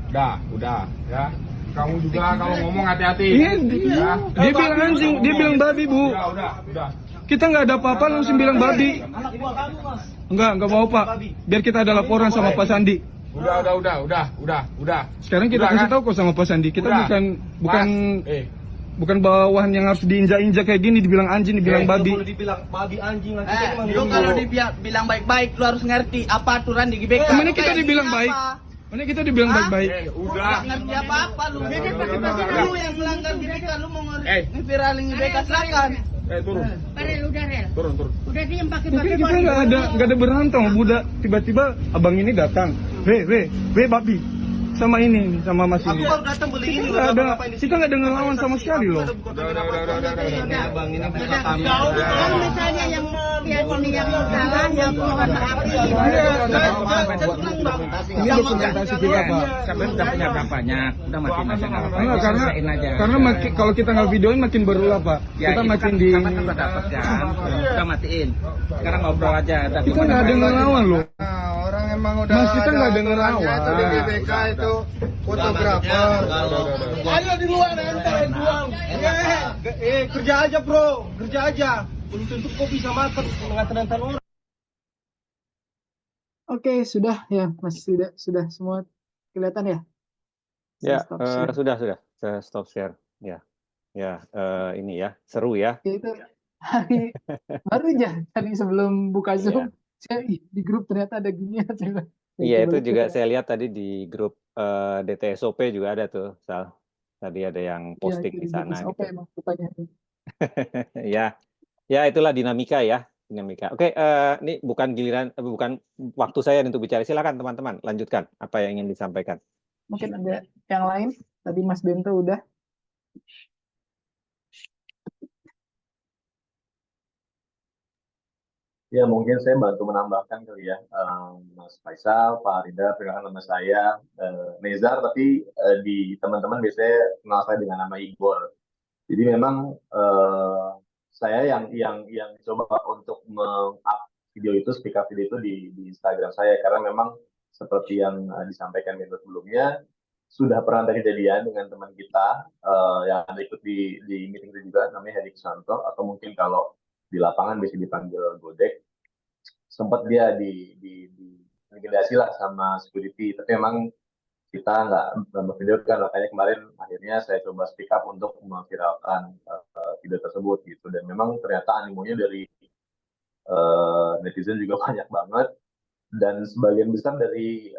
Udah, ya. Kamu juga kalau ngomong hati-hati. Iya, Ya. dia bilang anjing, dia bilang babi, Bu. Udah. Kita nggak ada apa-apa langsung bilang babi. Enggak mau Pak. Biar kita ada laporan sama Pak Sandi. Udah. Sekarang kita Udah, kasih kan? tahu kok sama Pak Sandi. Kita Udah. bukan bawahan yang harus diinjak-injak kayak gini, dibilang anjing, dibilang babi. Kalau dibilang babi anjing nanti Lu kalau dibilang baik-baik, lu harus ngerti apa aturan di GBK. Mana kita dibilang baik? Mana kita dibilang baik-baik? Udah. Nggak ngerti apa-apa lu. Jadi pasti lu yang melanggar GBK, lu mau ngeviralin GBK, silakan. Turun. Rel. Turun. Udah diem pakai Mungkin kita nggak ada berantem, budak. Tiba-tiba abang ini datang. Babi. Sama ini, sama Mas Aku ini. baru datang beli ini. Kita nggak ada ngelawan sama sekali loh. Udah. Bang, ini bukan Kan kamera. misalnya yang salah, yang mohon maaf. Ini dokumentasi kita Pak. Sampai udah punya berapanya, udah makin aja nggak apa-apa. Enggak, karena kalau kita nggak videoin makin berulah Pak. Ya, Kita itu makin kan, di. kan udah dapet kan, udah matiin. Sekarang ngobrol aja. Kita nggak ada ngelawan loh. Orang emang udah Mas, kita nggak ada aturannya ngelawan. tuh di GBK itu fotografer. Ayo di luar ente buang. Kerja aja bro, kerja aja. Belum tentu kau bisa makan mengantar-antar orang. Oke, sudah ya, Mas, sudah semua kelihatan ya? Ya, Stop share. sudah. Saya stop share. Ini ya, seru ya. Itu hari baru aja tadi sebelum buka Zoom, saya di grup ternyata ada gini ya. Iya, itu juga saya lihat tadi di grup DTSOP juga ada tuh, Sal. Tadi ada yang posting di sana. Oke, Gitu. emang rupanya. Ya, itulah dinamika ya. Oke, ini bukan bukan waktu saya untuk bicara. Silakan teman-teman, lanjutkan apa yang ingin disampaikan. Mungkin ada yang lain. Tadi Mas Bento udah. Ya, mungkin saya bantu menambahkan kali ya, Mas Faisal, Pak Rida, perkenalkan nama saya Nezar, tapi di teman-teman biasanya kenal saya dengan nama Igor. Jadi memang saya yang coba untuk meng-up video itu, speak up video itu di Instagram saya, karena memang seperti yang disampaikan minggu sebelumnya, sudah pernah ada kejadian dengan teman kita yang ada ikut di meeting itu juga, namanya Heri Kusanto, atau mungkin kalau di lapangan bisa dipanggil Godek. Sempat dia diintimidasi lah sama security, tapi memang kita nggak memvideokan, makanya kemarin akhirnya saya coba speak up untuk memviralkan video tersebut gitu. Dan memang ternyata animonya dari netizen juga banyak banget, dan sebagian besar dari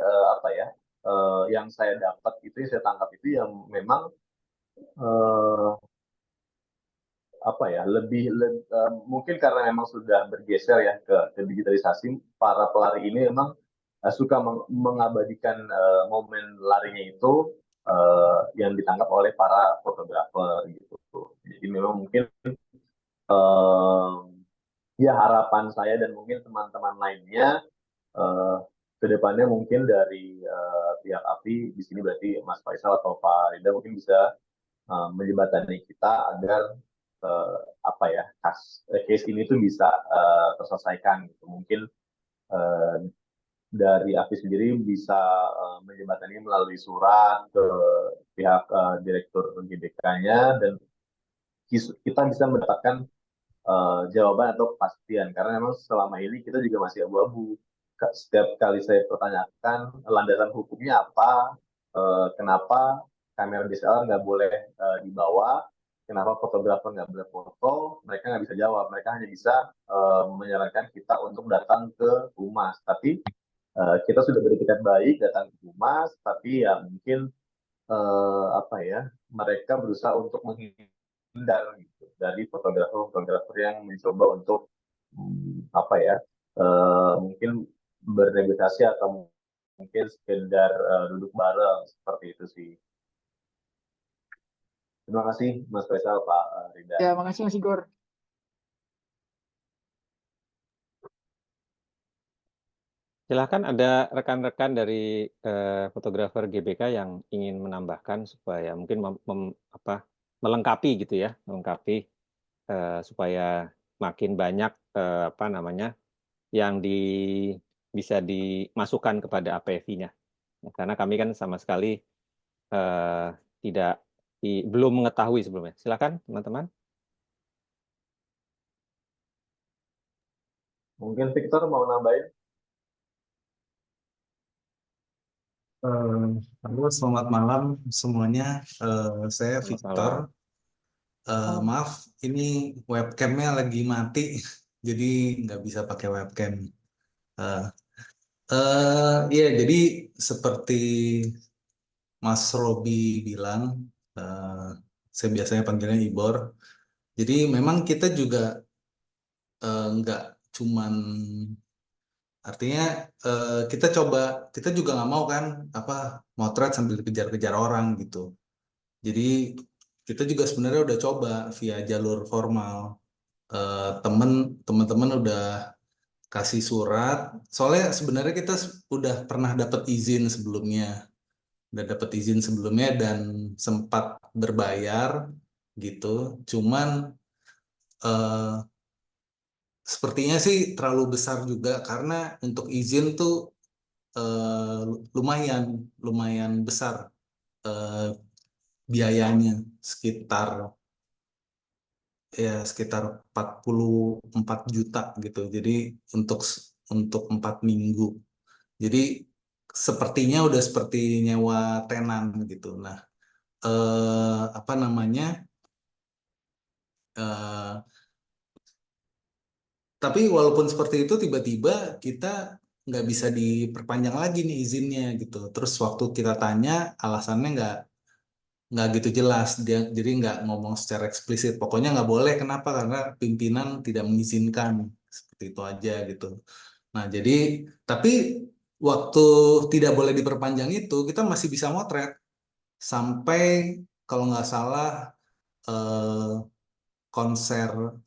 yang saya dapat itu, yang saya tangkap itu yang memang mungkin karena memang sudah bergeser ya ke digitalisasi, para pelari ini memang suka mengabadikan momen larinya itu yang ditangkap oleh para fotografer gitu. Jadi memang mungkin ya harapan saya dan mungkin teman-teman lainnya kedepannya mungkin dari pihak API di sini, berarti Mas Faisal atau Pak Rida mungkin bisa menjembatani kita agar apa ya, case ini tuh bisa terselesaikan gitu. Mungkin dari AFI sendiri bisa menjembatani melalui surat ke pihak direktur GBK-nya, dan kita bisa mendapatkan jawaban atau kepastian, karena memang selama ini kita juga masih abu-abu. Setiap kali saya pertanyakan landasan hukumnya apa, kenapa kamera DSLR nggak boleh dibawa, kenapa fotografer nggak boleh foto, mereka nggak bisa jawab. Mereka hanya bisa menyarankan kita untuk datang ke humas. Tapi kita sudah beretikat baik datang ke humas, tapi ya mungkin apa ya, mereka berusaha untuk menghindar gitu dari fotografer-fotografer yang mencoba untuk apa ya, mungkin bernegosiasi atau mungkin sekedar duduk bareng, seperti itu sih. Terima kasih Mas Faisal, Pak Rida. Ya, makasih Mas Igor. Silakan, ada rekan-rekan dari fotografer GBK yang ingin menambahkan supaya mungkin melengkapi gitu ya, melengkapi supaya makin banyak apa namanya yang bisa dimasukkan kepada APFI-nya. Karena kami kan sama sekali belum mengetahui sebelumnya. Silakan teman-teman. Mungkin Victor mau nambahin? Halo, selamat malam semuanya. Saya Victor. Maaf, ini webcamnya lagi mati, jadi nggak bisa pakai webcam. Ya, jadi seperti Mas Robi bilang, saya biasanya panggilnya Ibor. Jadi memang kita juga nggak cuman, artinya kita juga nggak mau kan motret sambil dikejar-kejar orang gitu. Jadi kita juga sebenarnya udah coba via jalur formal. Teman-teman udah kasih surat. Soalnya sebenarnya kita udah pernah dapat izin sebelumnya, dan sempat berbayar gitu. Cuman sepertinya sih terlalu besar juga, karena untuk izin tuh lumayan besar biayanya, sekitar 44 juta gitu. Jadi untuk 4 minggu. Jadi sepertinya udah seperti nyewa tenan gitu. Nah, apa namanya? Tapi walaupun seperti itu, tiba-tiba kita nggak bisa diperpanjang lagi nih izinnya gitu. Terus waktu kita tanya, alasannya nggak gitu jelas. Dia jadi nggak ngomong secara eksplisit. Pokoknya nggak boleh. Kenapa? Karena pimpinan tidak mengizinkan. Seperti itu aja gitu. Nah, jadi tapi waktu tidak boleh diperpanjang itu, kita masih bisa motret sampai kalau nggak salah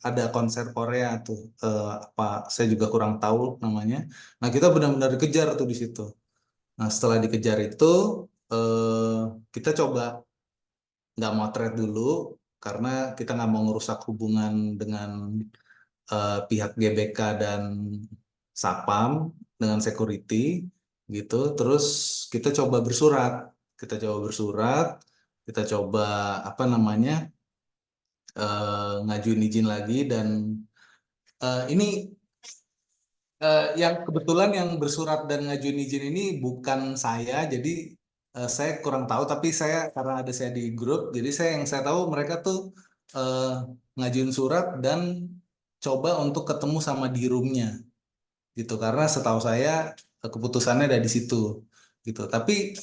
ada konser Korea tuh, saya juga kurang tahu namanya. Nah, kita benar-benar dikejar tuh di situ. Nah, setelah dikejar itu kita coba nggak motret dulu, karena kita nggak mau ngerusak hubungan dengan pihak GBK dan Sapam, dengan security gitu. Terus kita coba bersurat, kita coba apa namanya, ngajuin izin lagi. Dan ini yang kebetulan yang bersurat dan ngajuin izin ini bukan saya, jadi saya kurang tahu. Tapi karena ada saya di grup, jadi yang saya tahu mereka tuh ngajuin surat dan coba untuk ketemu sama di roomnya gitu, karena setahu saya keputusannya ada di situ gitu. Tapi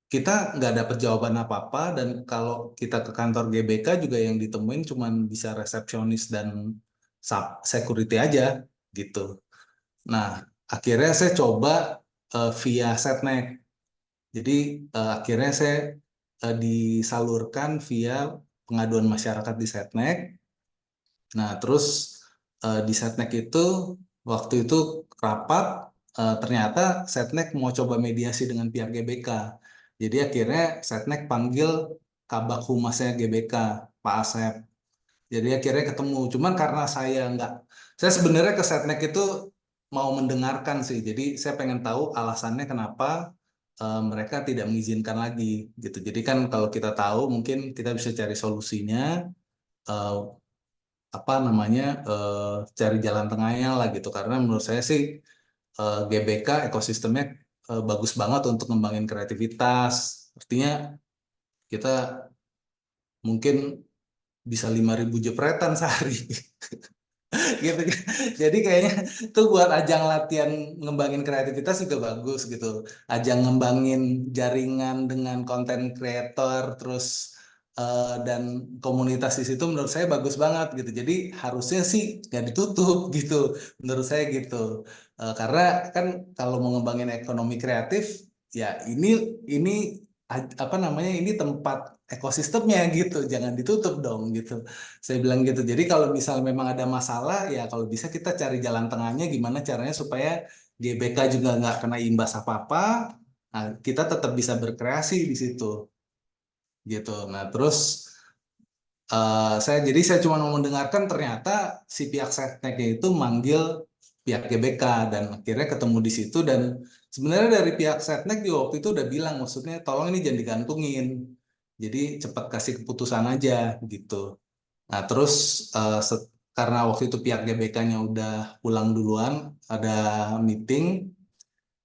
kita nggak dapat jawaban apa-apa, dan kalau kita ke kantor GBK juga yang ditemuin cuman bisa resepsionis dan security aja gitu. Nah, akhirnya saya coba via Setnek. Jadi akhirnya saya disalurkan via pengaduan masyarakat di Setnek. Nah, terus di Setnek itu waktu itu rapat, ternyata Setnek mau coba mediasi dengan pihak GBK. Jadi akhirnya Setnek panggil Kabak Humasnya GBK, Pak Asep. Jadi akhirnya ketemu. Cuman karena saya sebenarnya ke Setnek itu mau mendengarkan sih. Jadi saya pengen tahu alasannya kenapa mereka tidak mengizinkan lagi gitu. Jadi kan kalau kita tahu mungkin kita bisa cari solusinya, eh, apa namanya, cari jalan tengahnya lah gitu. Karena menurut saya sih GBK ekosistemnya bagus banget untuk ngembangin kreativitas. Artinya kita mungkin bisa 5.000 jepretan sehari. Gitu. Jadi kayaknya tuh buat ajang latihan ngembangin kreativitas juga bagus gitu. Ajang ngembangin jaringan dengan konten kreator terus dan komunitas di situ menurut saya bagus banget gitu. Jadi harusnya sih nggak ditutup gitu. Menurut saya gitu. Karena kan kalau mau ngembangin ekonomi kreatif ya ini apa namanya, ini tempat ekosistemnya gitu, jangan ditutup dong gitu. Saya bilang gitu. Jadi kalau misal memang ada masalah, ya kalau bisa kita cari jalan tengahnya gimana caranya supaya GBK juga nggak kena imbas apa-apa. Nah, kita tetap bisa berkreasi di situ. Gitu. Nah, terus jadi saya cuma mau mendengarkan, ternyata si pihak Setnek itu manggil pihak GBK dan akhirnya ketemu di situ, dan sebenarnya dari pihak Setnek di waktu itu udah bilang, maksudnya tolong ini jangan digantungin. Jadi cepat kasih keputusan aja gitu. Nah, terus karena waktu itu pihak GBK-nya udah pulang duluan, ada meeting,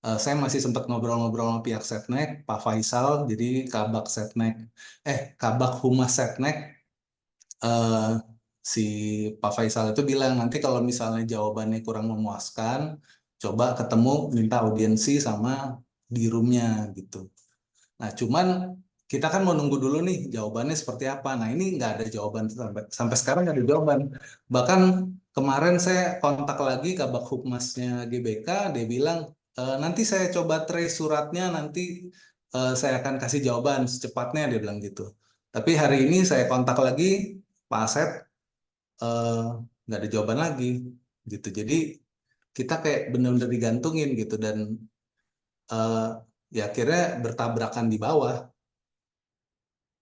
saya masih sempat ngobrol-ngobrol sama pihak Setnek, Pak Faisal, jadi Kabak Humas Setnek, eh, si Pak Faisal itu bilang nanti kalau misalnya jawabannya kurang memuaskan, coba ketemu minta audiensi sama di roomnya gitu. Nah, cuman kita kan mau nunggu dulu nih jawabannya seperti apa. Nah, ini nggak ada jawaban sampai sekarang, nggak ada jawaban. Bahkan kemarin saya kontak lagi Kabak Humasnya GBK, dia bilang nanti saya coba trace suratnya, nanti saya akan kasih jawaban secepatnya, dia bilang gitu. Tapi hari ini saya kontak lagi Pak Asep, nggak ada jawaban lagi gitu. Jadi kita kayak benar-benar digantungin gitu, dan ya akhirnya bertabrakan di bawah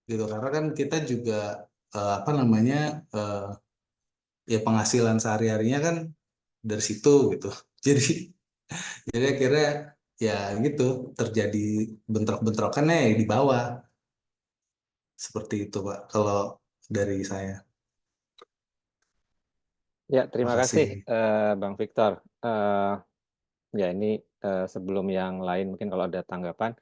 gitu, karena kan kita juga apa namanya, ya penghasilan sehari-harinya kan dari situ gitu. Jadi akhirnya ya gitu, terjadi bentrok-bentrokannya ya di bawah, seperti itu Pak kalau dari saya. Ya, terima kasih Makasih. Bang Victor. Ya ini sebelum yang lain mungkin kalau ada tanggapan.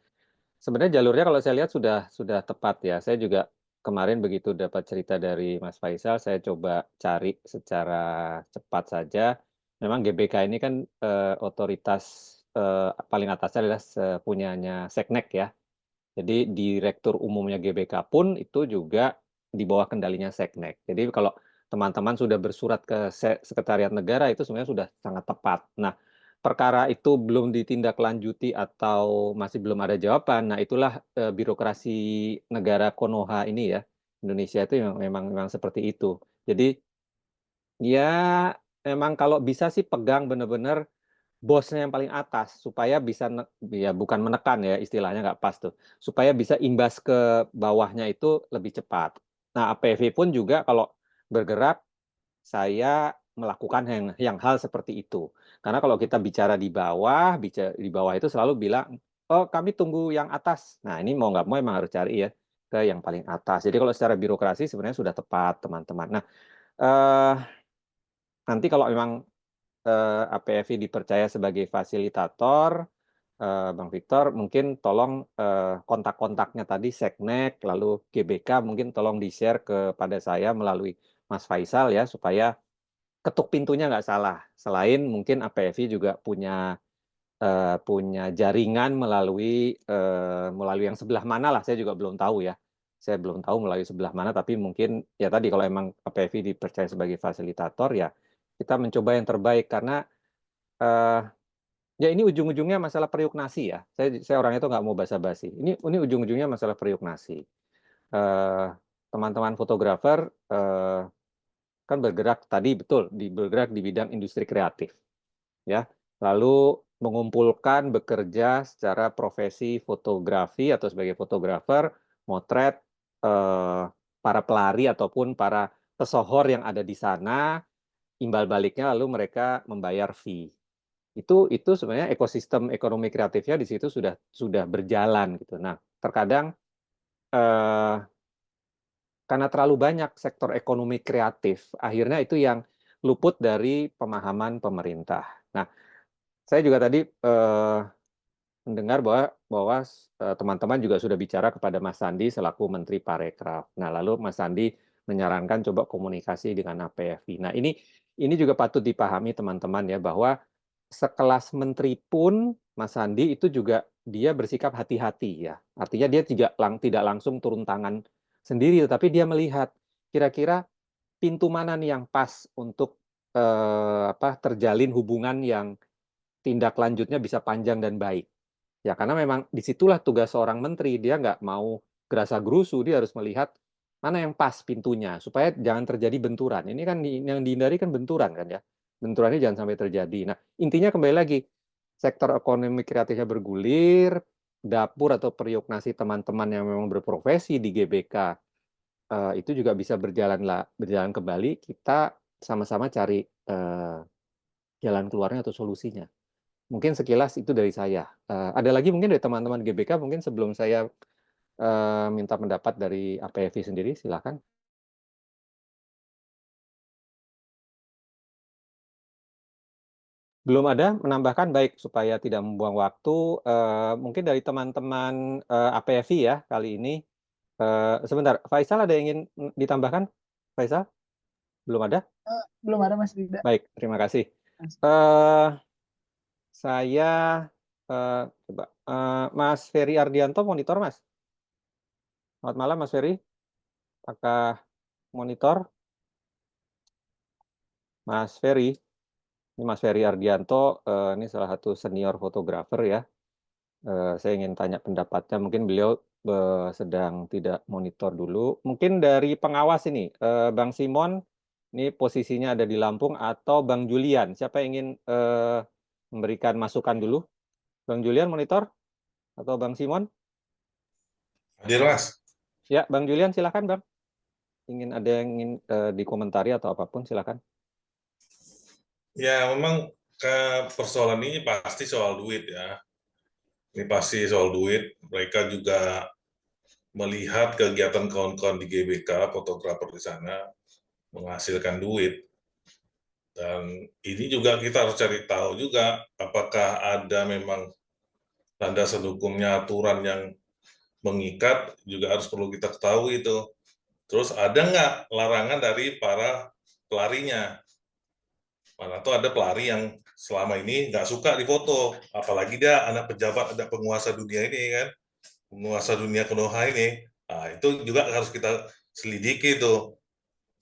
Sebenarnya jalurnya kalau saya lihat sudah tepat ya. Saya juga kemarin begitu dapat cerita dari Mas Faisal, saya coba cari secara cepat saja. Memang GBK ini kan otoritas paling atasnya adalah punyanya Seknek ya. Jadi Direktur Umumnya GBK pun itu juga di bawah kendalinya Seknek. Jadi kalau teman-teman sudah bersurat ke Sekretariat Negara itu sebenarnya sudah sangat tepat. Nah, perkara itu belum ditindaklanjuti atau masih belum ada jawaban. Nah, itulah birokrasi negara Konoha ini ya. Indonesia itu memang seperti itu. Jadi ya memang kalau bisa sih pegang benar-benar bosnya yang paling atas supaya bisa ya bukan menekan ya, istilahnya nggak pas tuh, supaya bisa imbas ke bawahnya itu lebih cepat. Nah, APV pun juga kalau bergerak saya melakukan yang hal seperti itu. Karena kalau kita bicara di bawah itu selalu bilang, oh kami tunggu yang atas. Nah, ini mau nggak mau emang harus cari ya ke yang paling atas. Jadi kalau secara birokrasi sebenarnya sudah tepat, teman-teman. Nah, eh, nanti kalau memang APFI dipercaya sebagai fasilitator, Bang Victor, mungkin tolong kontak-kontaknya tadi Seknek, lalu GBK, mungkin tolong di-share kepada saya melalui Mas Faisal ya, supaya ketuk pintunya nggak salah. Selain mungkin APFI juga punya jaringan melalui yang sebelah mana lah, saya juga belum tahu ya. Saya belum tahu melalui sebelah mana, tapi mungkin ya tadi kalau emang APFI dipercaya sebagai fasilitator ya kita mencoba yang terbaik, karena ya ini ujung-ujungnya masalah periuknasi ya. Saya orangnya itu nggak mau basa-basi. Ini ujung-ujungnya masalah periuknasi. Teman-teman fotografer kan bergerak tadi betul bergerak di bidang industri kreatif, ya. Lalu mengumpulkan bekerja secara profesi fotografi atau sebagai fotografer, motret para pelari ataupun para pesohor yang ada di sana, imbal baliknya lalu mereka membayar fee. Itu sebenarnya ekosistem ekonomi kreatifnya di situ sudah berjalan gitu. Nah, terkadang karena terlalu banyak sektor ekonomi kreatif, akhirnya itu yang luput dari pemahaman pemerintah. Nah, saya juga tadi mendengar bahwa teman-teman juga sudah bicara kepada Mas Sandi selaku Menteri Parekraf. Nah, lalu Mas Sandi menyarankan coba komunikasi dengan APFI. Nah, ini juga patut dipahami teman-teman ya, bahwa sekelas menteri pun Mas Sandi itu juga dia bersikap hati-hati ya. Artinya dia tidak langsung turun tangan sendiri, tetapi dia melihat kira-kira pintu mana nih yang pas untuk terjalin hubungan yang tindak lanjutnya bisa panjang dan baik. Ya, karena memang disitulah tugas seorang menteri, dia nggak mau gerasa gerusu, dia harus melihat mana yang pas pintunya, supaya jangan terjadi benturan. Ini kan yang dihindari kan benturan kan ya. Benturannya jangan sampai terjadi. Nah, intinya kembali lagi, sektor ekonomi kreatifnya bergulir, dapur atau periuk nasi teman-teman yang memang berprofesi di GBK itu juga bisa berjalan kembali. Kita sama-sama cari jalan keluarnya atau solusinya. Mungkin sekilas itu dari saya. Ada lagi mungkin dari teman-teman GBK, mungkin sebelum saya minta pendapat dari APFI sendiri, silakan. Belum ada menambahkan, baik, supaya tidak membuang waktu. Mungkin dari teman-teman APFI ya kali ini. Sebentar, Faisal ada yang ingin ditambahkan? Faisal? Belum ada? Belum ada, Mas Rida. Baik, terima kasih. Saya coba Mas Ferry Ardianto, monitor Mas. Selamat malam Mas Ferry. Apakah monitor? Mas Ferry. Ini Mas Ferry Ardianto, ini salah satu senior fotografer ya. Saya ingin tanya pendapatnya, mungkin beliau sedang tidak monitor dulu. Mungkin dari pengawas ini, Bang Simon, ini posisinya ada di Lampung, atau Bang Julian. Siapa yang ingin memberikan masukan dulu? Bang Julian monitor? Atau Bang Simon? Hadir, Mas. Ya, Bang Julian silakan Bang. Ada yang ingin dikomentari atau apapun, silakan. Ya, memang persoalan ini pasti soal duit ya. Ini pasti soal duit. Mereka juga melihat kegiatan kawan-kawan di GBK, fotografer di sana, menghasilkan duit. Dan ini juga kita harus cari tahu juga, apakah ada memang landasan hukumnya, aturan yang mengikat, juga harus perlu kita ketahui itu. Terus ada nggak larangan dari para pelarinya? Mana tuh ada pelari yang selama ini nggak suka difoto, apalagi dia anak pejabat, ada penguasa dunia ini kan, penguasa dunia Konoha ini. Nah, itu juga harus kita selidiki tuh,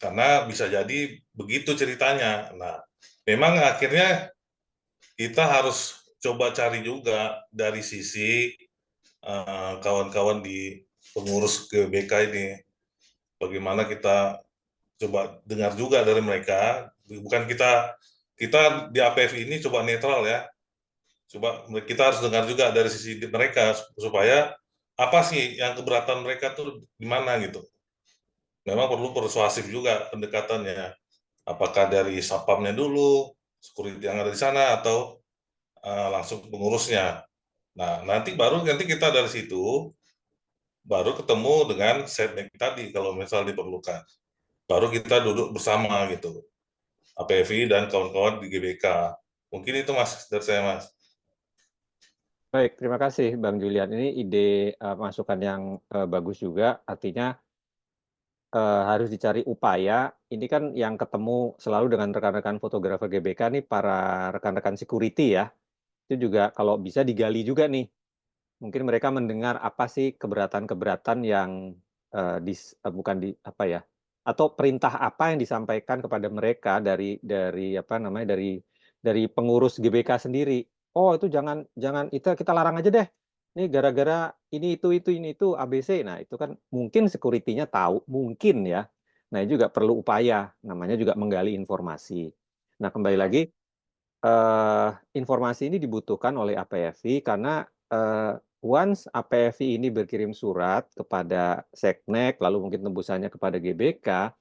karena bisa jadi begitu ceritanya. Nah, memang akhirnya kita harus coba cari juga dari sisi kawan-kawan di pengurus GBK ini, bagaimana kita coba dengar juga dari mereka, bukan kita di APF ini coba netral ya, coba kita harus dengar juga dari sisi mereka, supaya apa sih yang keberatan mereka tuh di mana gitu. Memang perlu persuasif juga pendekatannya, apakah dari satpamnya dulu, security yang ada di sana, atau langsung pengurusnya. Nah, nanti kita dari situ baru ketemu dengan setback tadi kalau misal diperlukan. Baru kita duduk bersama gitu. APFI dan kawan-kawan di GBK. Mungkin itu Mas dari saya Mas. Baik, terima kasih Bang Julian. Ini ide masukan yang bagus juga. Artinya harus dicari upaya. Ini kan yang ketemu selalu dengan rekan-rekan fotografer GBK nih, para rekan-rekan security ya. Itu juga kalau bisa digali juga nih. Mungkin mereka mendengar apa sih keberatan-keberatan yang atau perintah apa yang disampaikan kepada mereka dari pengurus GBK sendiri. Oh, itu jangan kita larang aja deh. Ini gara-gara ini itu ABC. Nah, itu kan mungkin security-nya tahu, mungkin ya. Nah, ini juga perlu upaya, namanya juga menggali informasi. Nah, kembali lagi informasi ini dibutuhkan oleh APFI karena once APFI ini berkirim surat kepada Seknek, lalu mungkin tembusannya kepada GBK,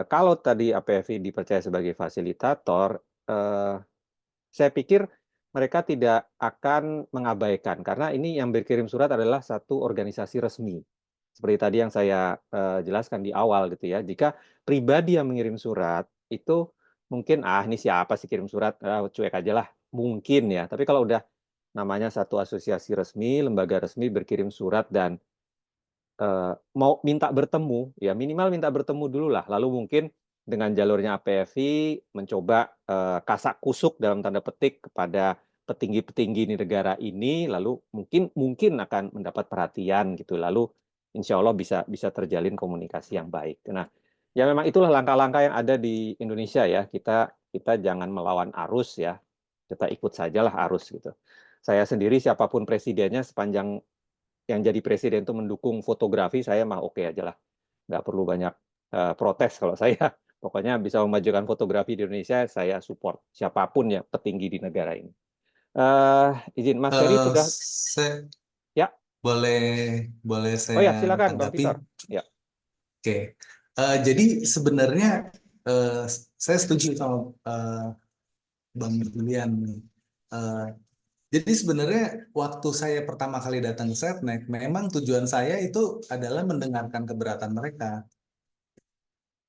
kalau tadi APFI dipercaya sebagai fasilitator, saya pikir mereka tidak akan mengabaikan, karena ini yang berkirim surat adalah satu organisasi resmi. Seperti tadi yang saya jelaskan di awal gitu ya, jika pribadi yang mengirim surat, itu mungkin, ini siapa sih kirim surat, cuek aja lah, mungkin ya. Tapi kalau udah namanya satu asosiasi resmi, lembaga resmi berkirim surat dan mau minta bertemu, ya minimal minta bertemu dulu lah, lalu mungkin dengan jalurnya APFI mencoba kasak kusuk dalam tanda petik kepada petinggi-petinggi di negara ini, lalu mungkin akan mendapat perhatian gitu, lalu insya Allah bisa terjalin komunikasi yang baik. Nah, ya memang itulah langkah-langkah yang ada di Indonesia ya, kita jangan melawan arus ya, kita ikut sajalah arus gitu. Saya sendiri siapapun presidennya, sepanjang yang jadi presiden itu mendukung fotografi, saya mah oke aja lah, nggak perlu banyak protes kalau saya. Pokoknya bisa memajukan fotografi di Indonesia, saya support siapapun ya petinggi di negara ini. Izin Mas Ferry sudah. Ya. Boleh saya Oh ya, silakan Bang tanggapi? Peter. Ya. Oke. Jadi sebenarnya saya setuju sama Bang Julian. Jadi sebenarnya waktu saya pertama kali datang ke Setnek, memang tujuan saya itu adalah mendengarkan keberatan mereka.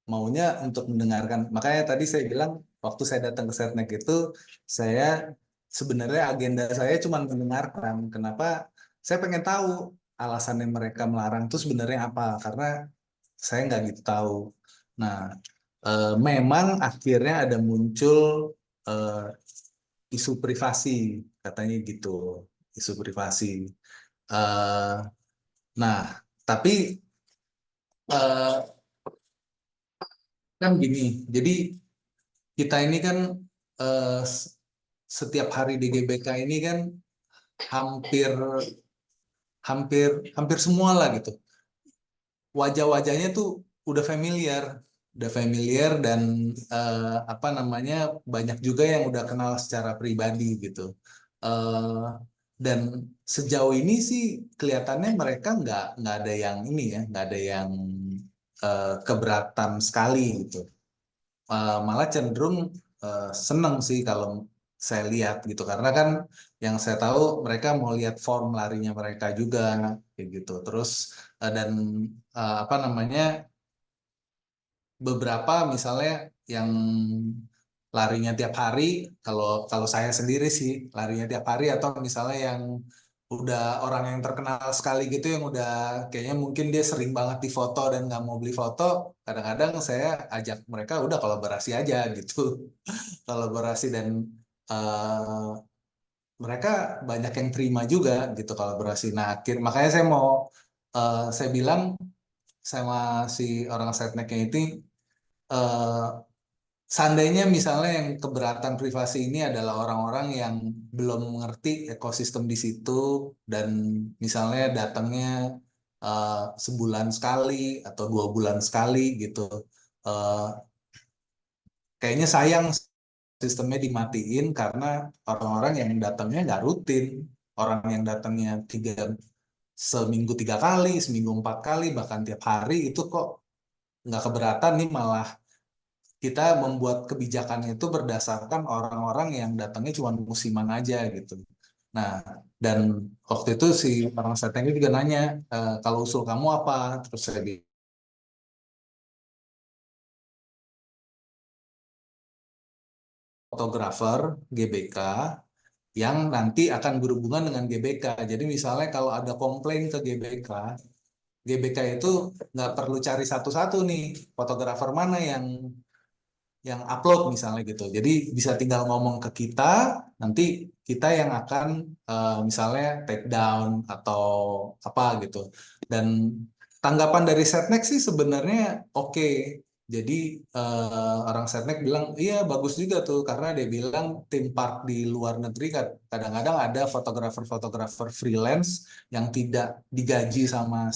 Maunya untuk mendengarkan. Makanya tadi saya bilang waktu saya datang ke Setnek itu, saya sebenarnya agenda saya cuma mendengarkan. Kenapa? Saya pengen tahu alasannya mereka melarang itu sebenarnya apa. Karena saya nggak gitu tahu. Nah, memang akhirnya ada muncul isu privasi, katanya gitu, isu privasi. Nah, tapi kan gini, jadi kita ini kan setiap hari di GBK ini kan hampir semua lah gitu. Wajah-wajahnya tuh udah familiar dan banyak juga yang udah kenal secara pribadi gitu. Dan sejauh ini sih kelihatannya mereka nggak ada yang ini ya, nggak ada yang keberatan sekali gitu. Malah cenderung seneng sih kalau saya lihat gitu, karena kan yang saya tahu mereka mau lihat form larinya mereka juga kayak gitu. Terus beberapa misalnya yang larinya tiap hari, kalau saya sendiri sih larinya tiap hari, atau misalnya yang udah orang yang terkenal sekali gitu, yang udah kayaknya mungkin dia sering banget di foto dan nggak mau beli foto, kadang-kadang saya ajak mereka udah kolaborasi aja gitu. Kolaborasi, dan mereka banyak yang terima juga gitu kolaborasi. Nah, makanya saya bilang sama si orang Setnek-nya itu, seandainya misalnya yang keberatan privasi ini adalah orang-orang yang belum mengerti ekosistem di situ, dan misalnya datangnya sebulan sekali atau 2 bulan sekali gitu, kayaknya sayang sistemnya dimatiin, karena orang-orang yang datangnya nggak rutin, orang yang datangnya seminggu 3 kali, seminggu 4 kali, bahkan tiap hari, itu kok nggak keberatan nih, malah kita membuat kebijakan itu berdasarkan orang-orang yang datangnya cuma musiman aja gitu. Nah, dan waktu itu si orang Setnek juga nanya, kalau usul kamu apa? Terus saya bilang, fotografer GBK yang nanti akan berhubungan dengan GBK. Jadi misalnya kalau ada komplain ke GBK itu nggak perlu cari satu-satu nih, fotografer mana yang upload misalnya gitu. Jadi bisa tinggal ngomong ke kita, nanti kita yang akan misalnya take down atau apa gitu. Dan tanggapan dari Setnek sih sebenarnya oke. Jadi orang Setnek bilang, iya bagus juga tuh, karena dia bilang tim park di luar negeri kadang-kadang ada fotografer freelance yang tidak digaji sama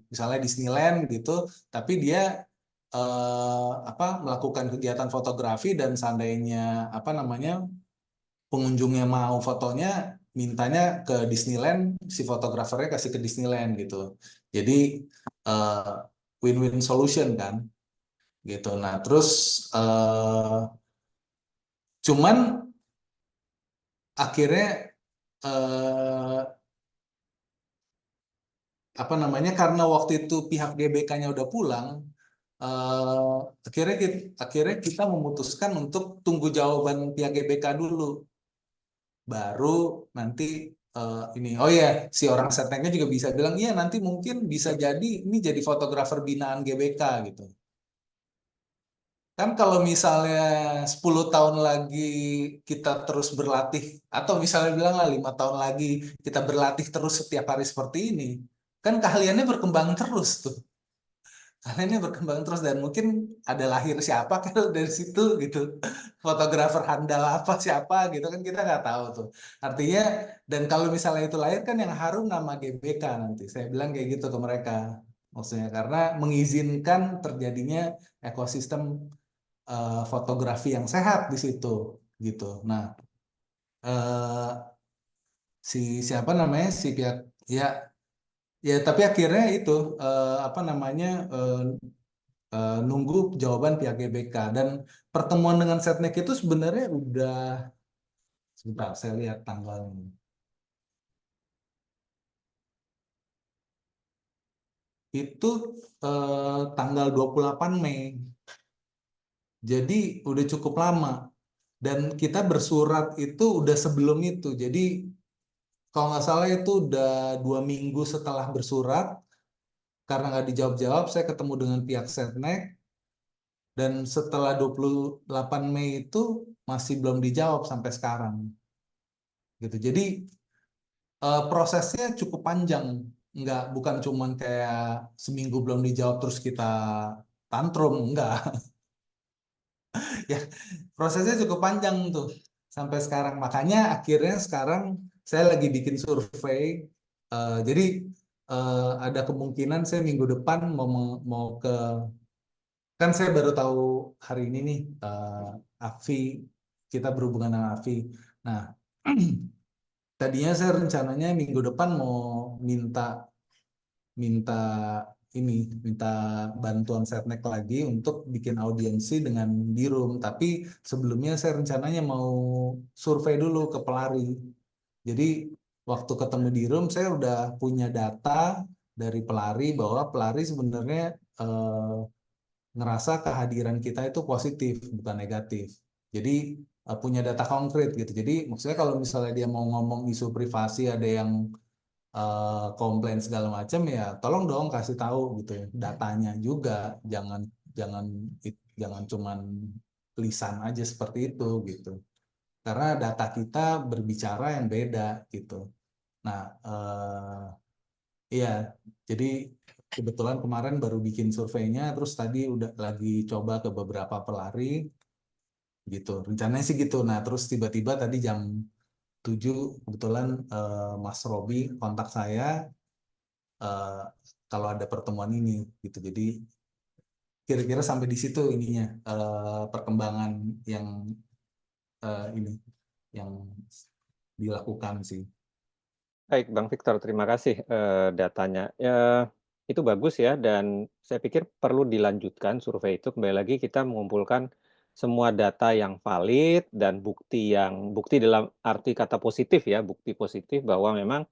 misalnya Disneyland gitu, tapi dia melakukan kegiatan fotografi dan seandainya pengunjungnya mau fotonya, mintanya ke Disneyland, si fotografernya kasih ke Disneyland gitu. Jadi win-win solution kan, gitu. Nah terus cuman akhirnya karena waktu itu pihak GBK-nya udah pulang, akhirnya kita memutuskan untuk tunggu jawaban pihak GBK dulu, baru nanti si orang settingnya juga bisa bilang iya nanti mungkin bisa jadi ini jadi fotografer binaan GBK gitu. Kan kalau misalnya 10 tahun lagi kita terus berlatih, atau misalnya bilang lah 5 tahun lagi kita berlatih terus setiap hari seperti ini, kan keahliannya berkembang terus tuh. Keahliannya berkembang terus dan mungkin ada lahir siapa kan dari situ gitu. Fotografer handal apa siapa gitu kan kita nggak tahu tuh. Artinya dan kalau misalnya itu lahir kan yang harum nama GBK nanti. Saya bilang kayak gitu ke mereka. Maksudnya karena mengizinkan terjadinya ekosistem fotografi yang sehat di situ gitu. Nah, si pihak ya tapi akhirnya itu nunggu jawaban pihak GBK dan pertemuan dengan Setnek itu sebenarnya udah sebentar saya lihat tanggalnya. Itu tanggal 28 Mei. Jadi udah cukup lama dan kita bersurat itu udah sebelum itu. Jadi kalau nggak salah itu udah 2 minggu setelah bersurat, karena nggak dijawab-jawab, saya ketemu dengan pihak Setnek dan setelah 28 Mei itu masih belum dijawab sampai sekarang. Gitu. Jadi prosesnya cukup panjang, bukan cuman kayak seminggu belum dijawab terus kita tantrum, enggak. Ya, prosesnya cukup panjang tuh sampai sekarang. Makanya akhirnya sekarang saya lagi bikin survei. Jadi ada kemungkinan saya minggu depan mau ke, kan saya baru tahu hari ini nih AFI, kita berhubungan dengan AFI. Nah, tadinya saya rencananya minggu depan mau minta bantuan Setnek lagi untuk bikin audiensi dengan Dirum, tapi sebelumnya saya rencananya mau survei dulu ke pelari. Jadi waktu ketemu Dirum saya udah punya data dari pelari bahwa pelari sebenarnya ngerasa kehadiran kita itu positif bukan negatif. Jadi punya data konkret gitu. Jadi maksudnya kalau misalnya dia mau ngomong isu privasi ada yang komplain segala macam ya tolong dong kasih tahu gitu ya datanya juga, jangan cuman lisan aja seperti itu gitu, karena data kita berbicara yang beda gitu. Nah iya, jadi kebetulan kemarin baru bikin surveinya, terus tadi udah lagi coba ke beberapa pelari gitu, rencananya sih gitu. Nah terus tiba-tiba tadi jam 7 kebetulan Mas Robi kontak saya kalau ada pertemuan ini gitu. Jadi kira-kira sampai di situ ininya perkembangan yang yang dilakukan sih. Baik, Bang Victor, terima kasih datanya. Itu bagus ya, dan saya pikir perlu dilanjutkan survei itu. Kembali lagi kita mengumpulkan semua data yang valid dan bukti dalam arti kata positif ya, bukti positif bahwa memang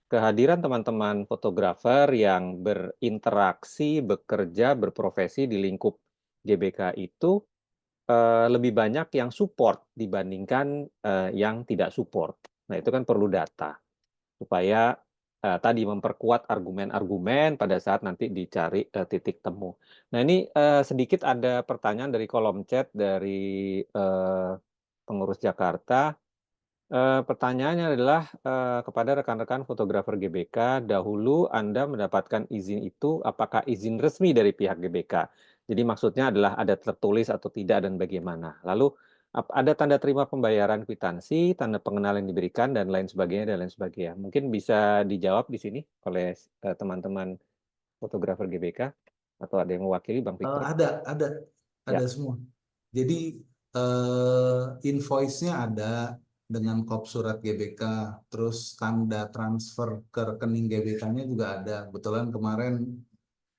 kehadiran teman-teman fotografer yang berinteraksi, bekerja, berprofesi di lingkup GBK itu lebih banyak yang support dibandingkan yang tidak support. Nah, itu kan perlu data supaya tadi memperkuat argumen-argumen pada saat nanti dicari titik temu. Nah, ini sedikit ada pertanyaan dari kolom chat dari pengurus Jakarta. Pertanyaannya adalah kepada rekan-rekan fotografer GBK, dahulu Anda mendapatkan izin itu, apakah izin resmi dari pihak GBK? Jadi maksudnya adalah ada tertulis atau tidak dan bagaimana? Lalu ada tanda terima pembayaran kwitansi, tanda pengenalan yang diberikan, dan lain sebagainya, dan lain sebagainya. Mungkin bisa dijawab di sini oleh teman-teman fotografer GBK. Atau ada yang mewakili Bang Victor? Ada semua. Jadi invoice-nya ada dengan kop surat GBK, terus tanda transfer ke rekening GBK-nya juga ada. Kebetulan kemarin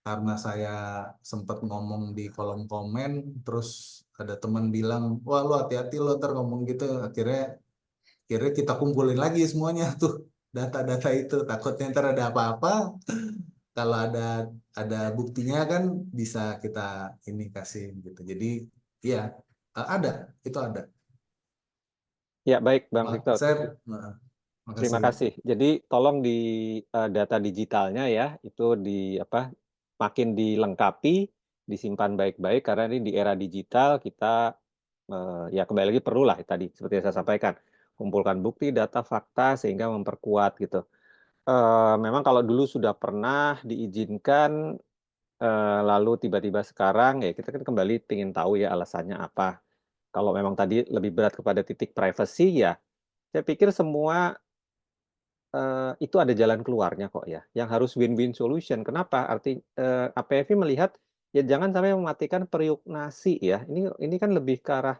karena saya sempat ngomong di kolom komen, terus ada teman bilang, wah lu hati-hati lo ntar ngomong gitu. Akhirnya kita kumpulin lagi semuanya tuh data-data itu, takutnya ntar ada apa-apa. Kalau ada buktinya kan bisa kita ini kasih gitu. Jadi ya itu ada. Ya baik Bang Victor. Terima kasih. Jadi tolong di data digitalnya ya itu makin dilengkapi, disimpan baik-baik karena ini di era digital kita ya kembali lagi perlulah tadi seperti yang saya sampaikan, kumpulkan bukti, data, fakta sehingga memperkuat gitu. Memang kalau dulu sudah pernah diizinkan lalu tiba-tiba sekarang ya kita kan kembali ingin tahu ya alasannya apa. Kalau memang tadi lebih berat kepada titik privacy ya, saya pikir semua itu ada jalan keluarnya kok ya. Yang harus win-win solution. Kenapa? APFI melihat ya jangan sampai mematikan periuk nasi ya. Ini kan lebih ke arah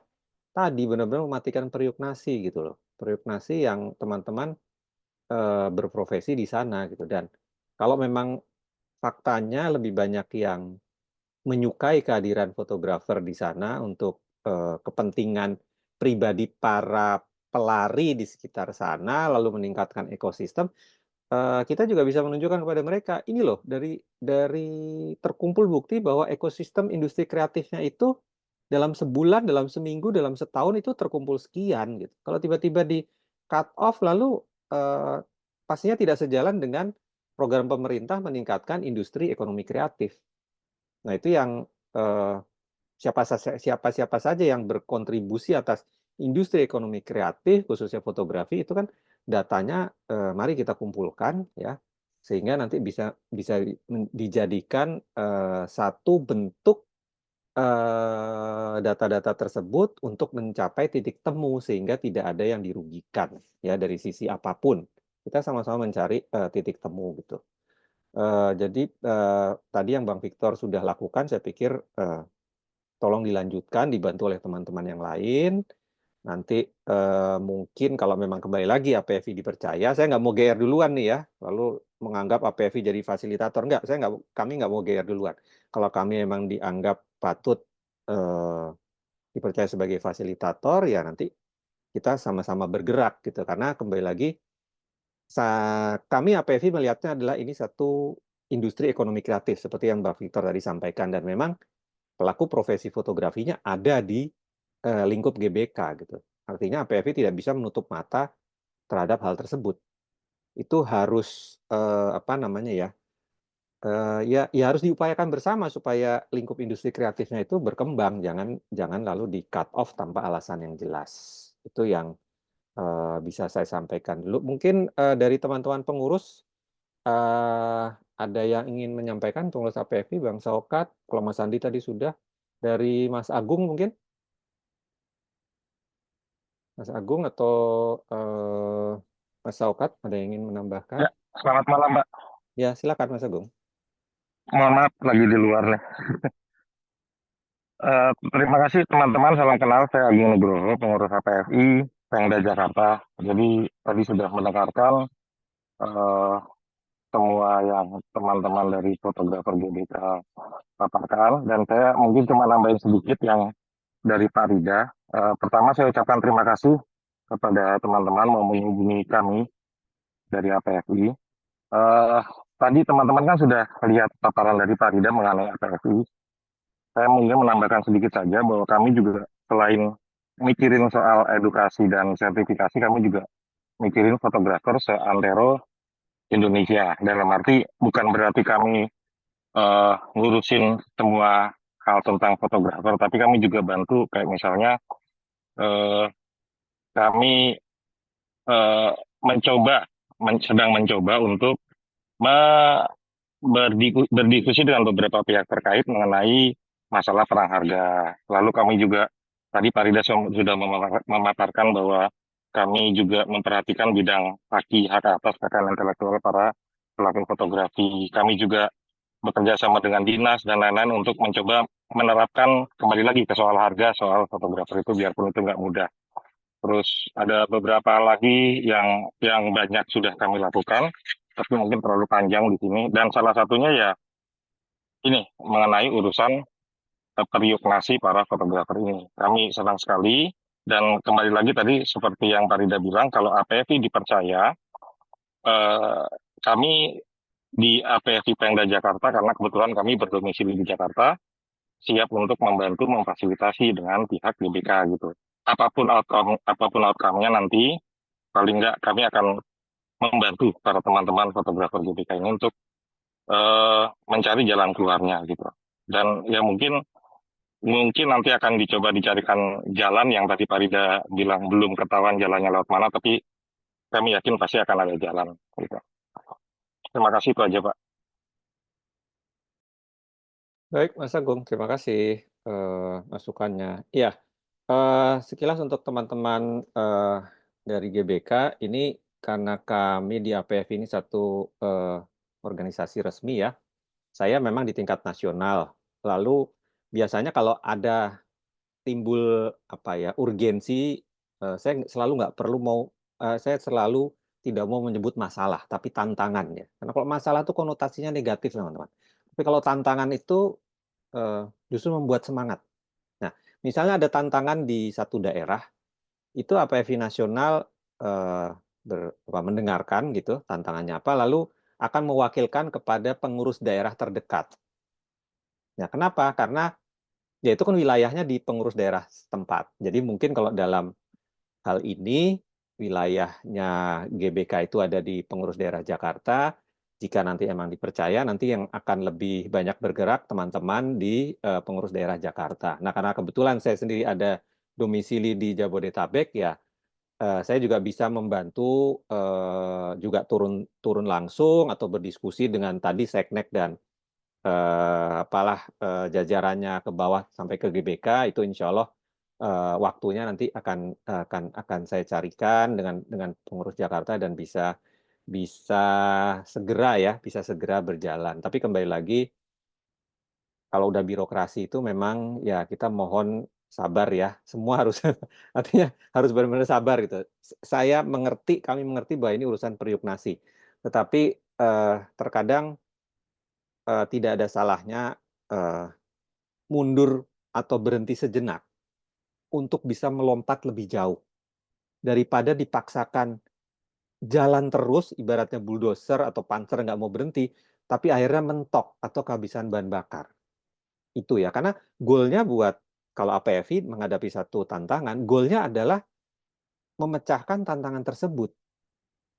tadi benar-benar mematikan periuk nasi gitu loh. Periuk nasi yang teman-teman berprofesi di sana gitu. Dan kalau memang faktanya lebih banyak yang menyukai kehadiran fotografer di sana untuk kepentingan pribadi para pelari di sekitar sana, lalu meningkatkan ekosistem, kita juga bisa menunjukkan kepada mereka, ini loh, dari terkumpul bukti bahwa ekosistem industri kreatifnya itu dalam sebulan, dalam seminggu, dalam setahun itu terkumpul sekian. Gitu. Kalau tiba-tiba di cut off, lalu pastinya tidak sejalan dengan program pemerintah meningkatkan industri ekonomi kreatif. Nah, itu yang siapa saja yang berkontribusi atas industri ekonomi kreatif, khususnya fotografi, itu kan datanya mari kita kumpulkan ya, sehingga nanti bisa dijadikan satu bentuk data-data tersebut untuk mencapai titik temu sehingga tidak ada yang dirugikan ya dari sisi apapun. Kita sama-sama mencari titik temu gitu. Jadi tadi yang Bang Victor sudah lakukan, saya pikir tolong dilanjutkan, dibantu oleh teman-teman yang lain. Nanti mungkin kalau memang kembali lagi APFI dipercaya, saya nggak mau GR duluan nih ya, lalu menganggap APFI jadi fasilitator. Kami nggak mau GR duluan. Kalau kami memang dianggap patut dipercaya sebagai fasilitator, ya nanti kita sama-sama bergerak gitu. Karena kembali lagi, kami APFI melihatnya adalah ini satu industri ekonomi kreatif seperti yang Mbak Victor tadi sampaikan, dan memang pelaku profesi fotografinya ada di lingkup GBK gitu. Artinya APFI tidak bisa menutup mata terhadap hal tersebut. Itu harus ya harus diupayakan bersama supaya lingkup industri kreatifnya itu berkembang, jangan lalu di cut off tanpa alasan yang jelas. Itu yang bisa saya sampaikan dulu. Mungkin dari teman-teman pengurus ada yang ingin menyampaikan, pengurus APFI, Bang Saukat, kalau Mas Andi tadi sudah, dari Mas Agung mungkin? Mas Agung atau Mas Saukat, ada yang ingin menambahkan? Ya, selamat malam, Pak. Ya, silakan Mas Agung. Mohon maaf, lagi di luar nih. Terima kasih teman-teman, salam kenal. Saya Agung Nugroho, pengurus APFI, Pemda Jakarta. Jadi tadi sudah mendengarkan semua yang teman-teman dari fotografer GBK paparkan, dan saya mungkin cuma nambahin sedikit yang dari Pak Rida. Pertama saya ucapkan terima kasih kepada teman-teman mau menghubungi kami dari APFI. Tadi teman-teman kan sudah lihat paparan dari Pak Rida mengenai APFI. Saya mungkin menambahkan sedikit saja bahwa kami juga selain mikirin soal edukasi dan sertifikasi, kami juga mikirin fotografer seantero Indonesia. Dalam arti bukan berarti kami ngurusin semua hal tentang fotografer, tapi kami juga bantu kayak misalnya kami sedang mencoba untuk berdiskusi dengan beberapa pihak terkait mengenai masalah perang harga. Lalu kami juga, tadi Pak Rida sudah memaparkan bahwa kami juga memperhatikan bidang hak atas kekayaan intelektual para pelaku fotografi. Kami juga bekerja sama dengan dinas dan lain-lain untuk mencoba menerapkan kembali lagi ke soal harga, soal fotografer itu biarpun itu nggak mudah. Terus ada beberapa lagi yang banyak sudah kami lakukan, tapi mungkin terlalu panjang di sini. Dan salah satunya ya ini mengenai urusan periuknasi para fotografer ini. Kami senang sekali dan kembali lagi tadi seperti yang Pak Rida bilang, kalau APFI dipercaya, kami di APFI Pemda Jakarta, karena kebetulan kami berdomisili di Jakarta, siap untuk membantu memfasilitasi dengan pihak GBK gitu. Apapun outcome-nya nanti, paling nggak kami akan membantu para teman-teman fotografer GBK ini untuk mencari jalan keluarnya gitu. Dan ya mungkin nanti akan dicoba dicarikan jalan yang tadi Pak Rida bilang belum ketahuan jalannya lewat mana, tapi kami yakin pasti akan ada jalan. Gitu. Terima kasih itu aja Pak. Baik, Mas Agung, terima kasih masukannya. Iya, sekilas untuk teman-teman dari GBK, ini karena kami di APF ini satu organisasi resmi ya, saya memang di tingkat nasional. Lalu biasanya kalau ada timbul urgensi, saya selalu tidak mau menyebut masalah, tapi tantangan ya. Karena kalau masalah itu konotasinya negatif, teman-teman. Tapi kalau tantangan itu justru membuat semangat. Nah, misalnya ada tantangan di satu daerah, itu APFI nasional mendengarkan gitu tantangannya apa, lalu akan mewakilkan kepada pengurus daerah terdekat. Nah, kenapa? Karena ya itu kan wilayahnya di pengurus daerah setempat. Jadi mungkin kalau dalam hal ini wilayahnya GBK itu ada di pengurus daerah Jakarta, jika nanti emang dipercaya, nanti yang akan lebih banyak bergerak teman-teman di pengurus daerah Jakarta. Nah, karena kebetulan saya sendiri ada domisili di Jabodetabek, ya saya juga bisa membantu juga turun langsung atau berdiskusi dengan tadi Seknek dan jajarannya ke bawah sampai ke GBK, itu insya Allah waktunya nanti akan saya carikan dengan pengurus Jakarta dan bisa segera berjalan. Tapi kembali lagi, kalau udah birokrasi itu memang ya kita mohon sabar ya, semua harus artinya harus benar-benar sabar gitu. Kami mengerti bahwa ini urusan periuknasi, tetapi terkadang tidak ada salahnya mundur atau berhenti sejenak untuk bisa melompat lebih jauh daripada dipaksakan jalan terus, ibaratnya bulldozer atau panser nggak mau berhenti, tapi akhirnya mentok atau kehabisan bahan bakar. Itu ya, karena goalnya buat kalau APFI menghadapi satu tantangan, goalnya adalah memecahkan tantangan tersebut,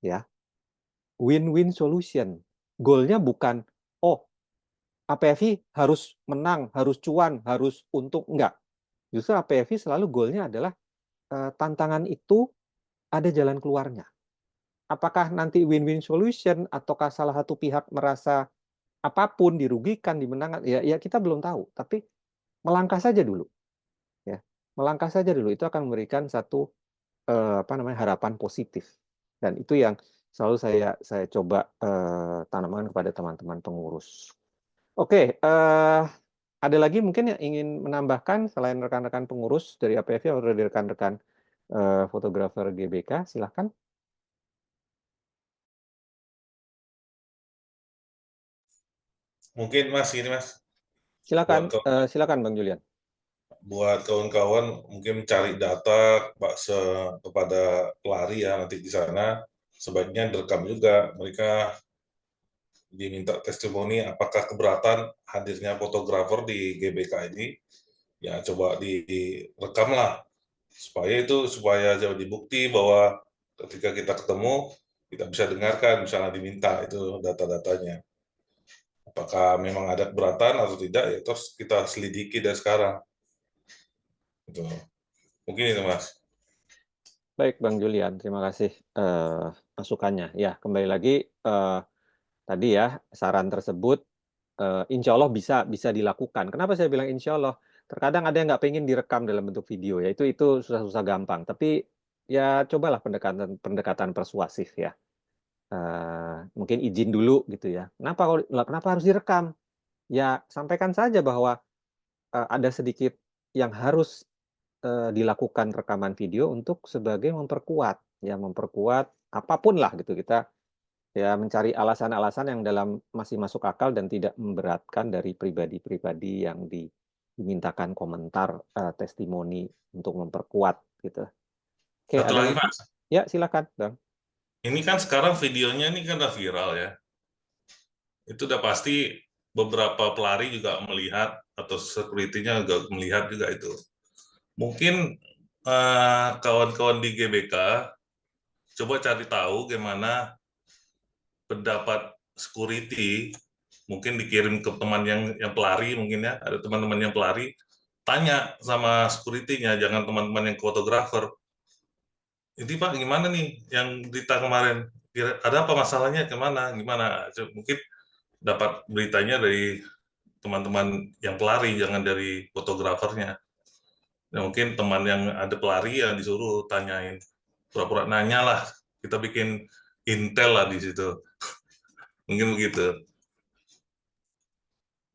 ya, win-win solution. Goalnya bukan APFI harus menang, harus cuan, harus untung, enggak. Justru APFI selalu goalnya adalah tantangan itu ada jalan keluarnya. Apakah nanti win-win solution ataukah salah satu pihak merasa apapun dirugikan, dimenangkan, ya kita belum tahu. Tapi melangkah saja dulu, ya, melangkah saja dulu itu akan memberikan satu harapan positif. Dan itu yang selalu saya coba tanamkan kepada teman-teman pengurus. Oke, ada lagi mungkin yang ingin menambahkan selain rekan-rekan pengurus dari APFI atau dari rekan-rekan fotografer GBK, silahkan. Mungkin Mas, gini Mas. Silakan, silakan Bang Julian. Buat kawan-kawan mungkin mencari data kepada pelari ya nanti di sana, sebaiknya direkam juga. Mereka diminta testimoni apakah keberatan hadirnya fotografer di GBK ini, ya coba direkam lah supaya jadi bukti bahwa ketika kita ketemu kita bisa dengarkan, misalnya diminta itu data-datanya apakah memang ada keberatan atau tidak, ya terus kita selidiki dari sekarang gitu. Mungkin itu Mas. Baik Bang Julian, terima kasih masukannya. Ya, kembali lagi tadi ya saran tersebut insya Allah bisa dilakukan. Kenapa saya bilang insya Allah? Terkadang ada yang nggak pengen direkam dalam bentuk video, ya itu susah-susah gampang. Tapi ya cobalah pendekatan persuasif ya. Mungkin izin dulu gitu ya. Kenapa harus direkam? ya sampaikan saja bahwa ada sedikit yang harus dilakukan rekaman video untuk sebagai memperkuat apapun lah gitu, kita ya mencari alasan-alasan yang masih masuk akal dan tidak memberatkan dari pribadi-pribadi yang dimintakan komentar testimoni untuk memperkuat gitu. Oke, Satu ada lagi, lagi? Mas. Ya, silakan, Bang. Ini kan sekarang videonya ini kan udah viral ya. Itu udah pasti beberapa pelari juga melihat atau security-nya juga melihat juga itu. Mungkin kawan-kawan di GBK coba cari tahu gimana pendapat security, mungkin dikirim ke teman yang pelari, mungkin ya ada teman-teman yang pelari, tanya sama security-nya, jangan teman-teman yang fotografer. Ini Pak gimana nih yang berita kemarin, ada apa masalahnya, gimana, mungkin dapat beritanya dari teman-teman yang pelari, jangan dari fotografernya. Nah, mungkin teman yang ada pelari ya disuruh tanyain, pura-pura nanya lah, kita bikin intel lah di situ. Mungkin begitu.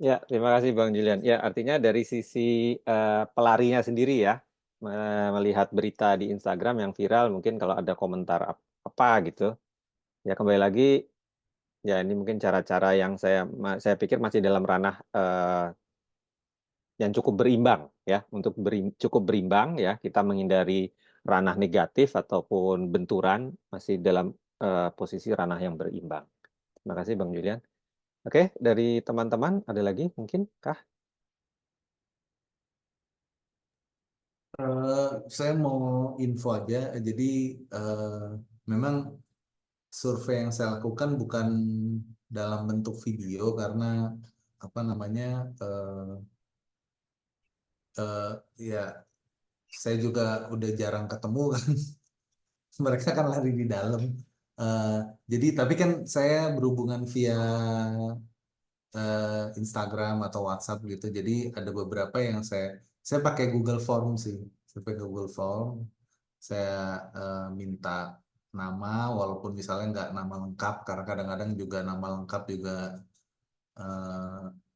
Ya, terima kasih Bang Julian. Ya, artinya dari sisi pelarinya sendiri ya, melihat berita di Instagram yang viral, mungkin kalau ada komentar apa gitu, ya kembali lagi, ya ini mungkin cara-cara yang saya pikir masih dalam ranah yang cukup berimbang ya, untuk cukup berimbang ya, kita menghindari ranah negatif ataupun benturan, masih dalam posisi ranah yang berimbang. Terima kasih Bang Julian. Oke, dari teman-teman ada lagi mungkin kah? Saya mau info aja, jadi memang survei yang saya lakukan bukan dalam bentuk video karena apa namanya ya saya juga udah jarang ketemu kan, mereka kan lari di dalam. Jadi tapi kan saya berhubungan via Instagram atau WhatsApp gitu. Jadi ada beberapa yang saya pakai Google Form sih. Saya pakai Google Form. Saya minta nama, walaupun misalnya nggak nama lengkap, karena kadang-kadang juga nama lengkap juga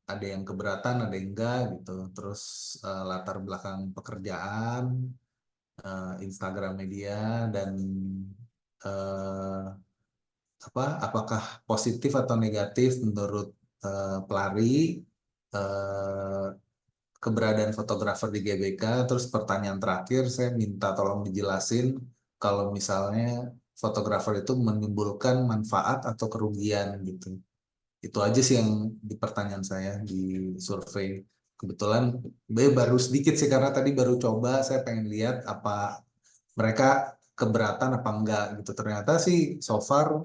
ada yang keberatan, ada yang enggak gitu. Terus latar belakang pekerjaan, Instagram media, dan apakah positif atau negatif menurut pelari keberadaan fotografer di GBK. Terus pertanyaan terakhir, saya minta tolong dijelasin kalau misalnya fotografer itu menimbulkan manfaat atau kerugian gitu. Itu aja sih yang di pertanyaan saya di survei. Kebetulan baru sedikit sih karena tadi baru coba, saya pengen lihat apa mereka keberatan apa enggak gitu. Ternyata sih so far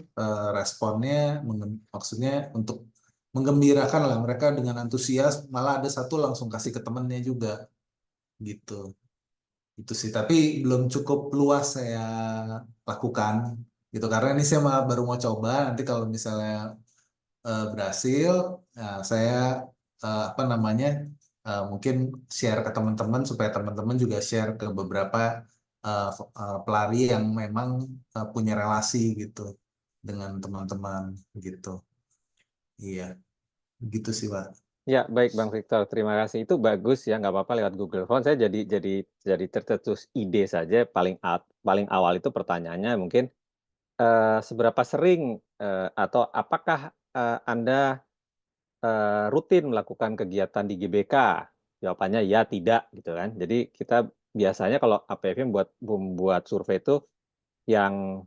responnya maksudnya untuk menggembirakan lah, mereka dengan antusias, malah ada satu langsung kasih ke temennya juga gitu. Itu sih, tapi belum cukup luas saya lakukan gitu karena ini saya baru mau coba. Nanti kalau misalnya berhasil, nah, saya apa namanya mungkin share ke teman-teman supaya teman-teman juga share ke beberapa pelari yang memang punya relasi gitu dengan teman-teman gitu. Iya, gitu sih Pak. Ya, baik Bang Victor, terima kasih. Itu bagus ya, nggak apa-apa lewat Google Form. Saya jadi tercetus ide saja. Paling awal itu pertanyaannya mungkin seberapa sering atau apakah Anda rutin melakukan kegiatan di GBK? Jawabannya ya, tidak gitu kan. Jadi kita biasanya kalau APFI membuat survei itu yang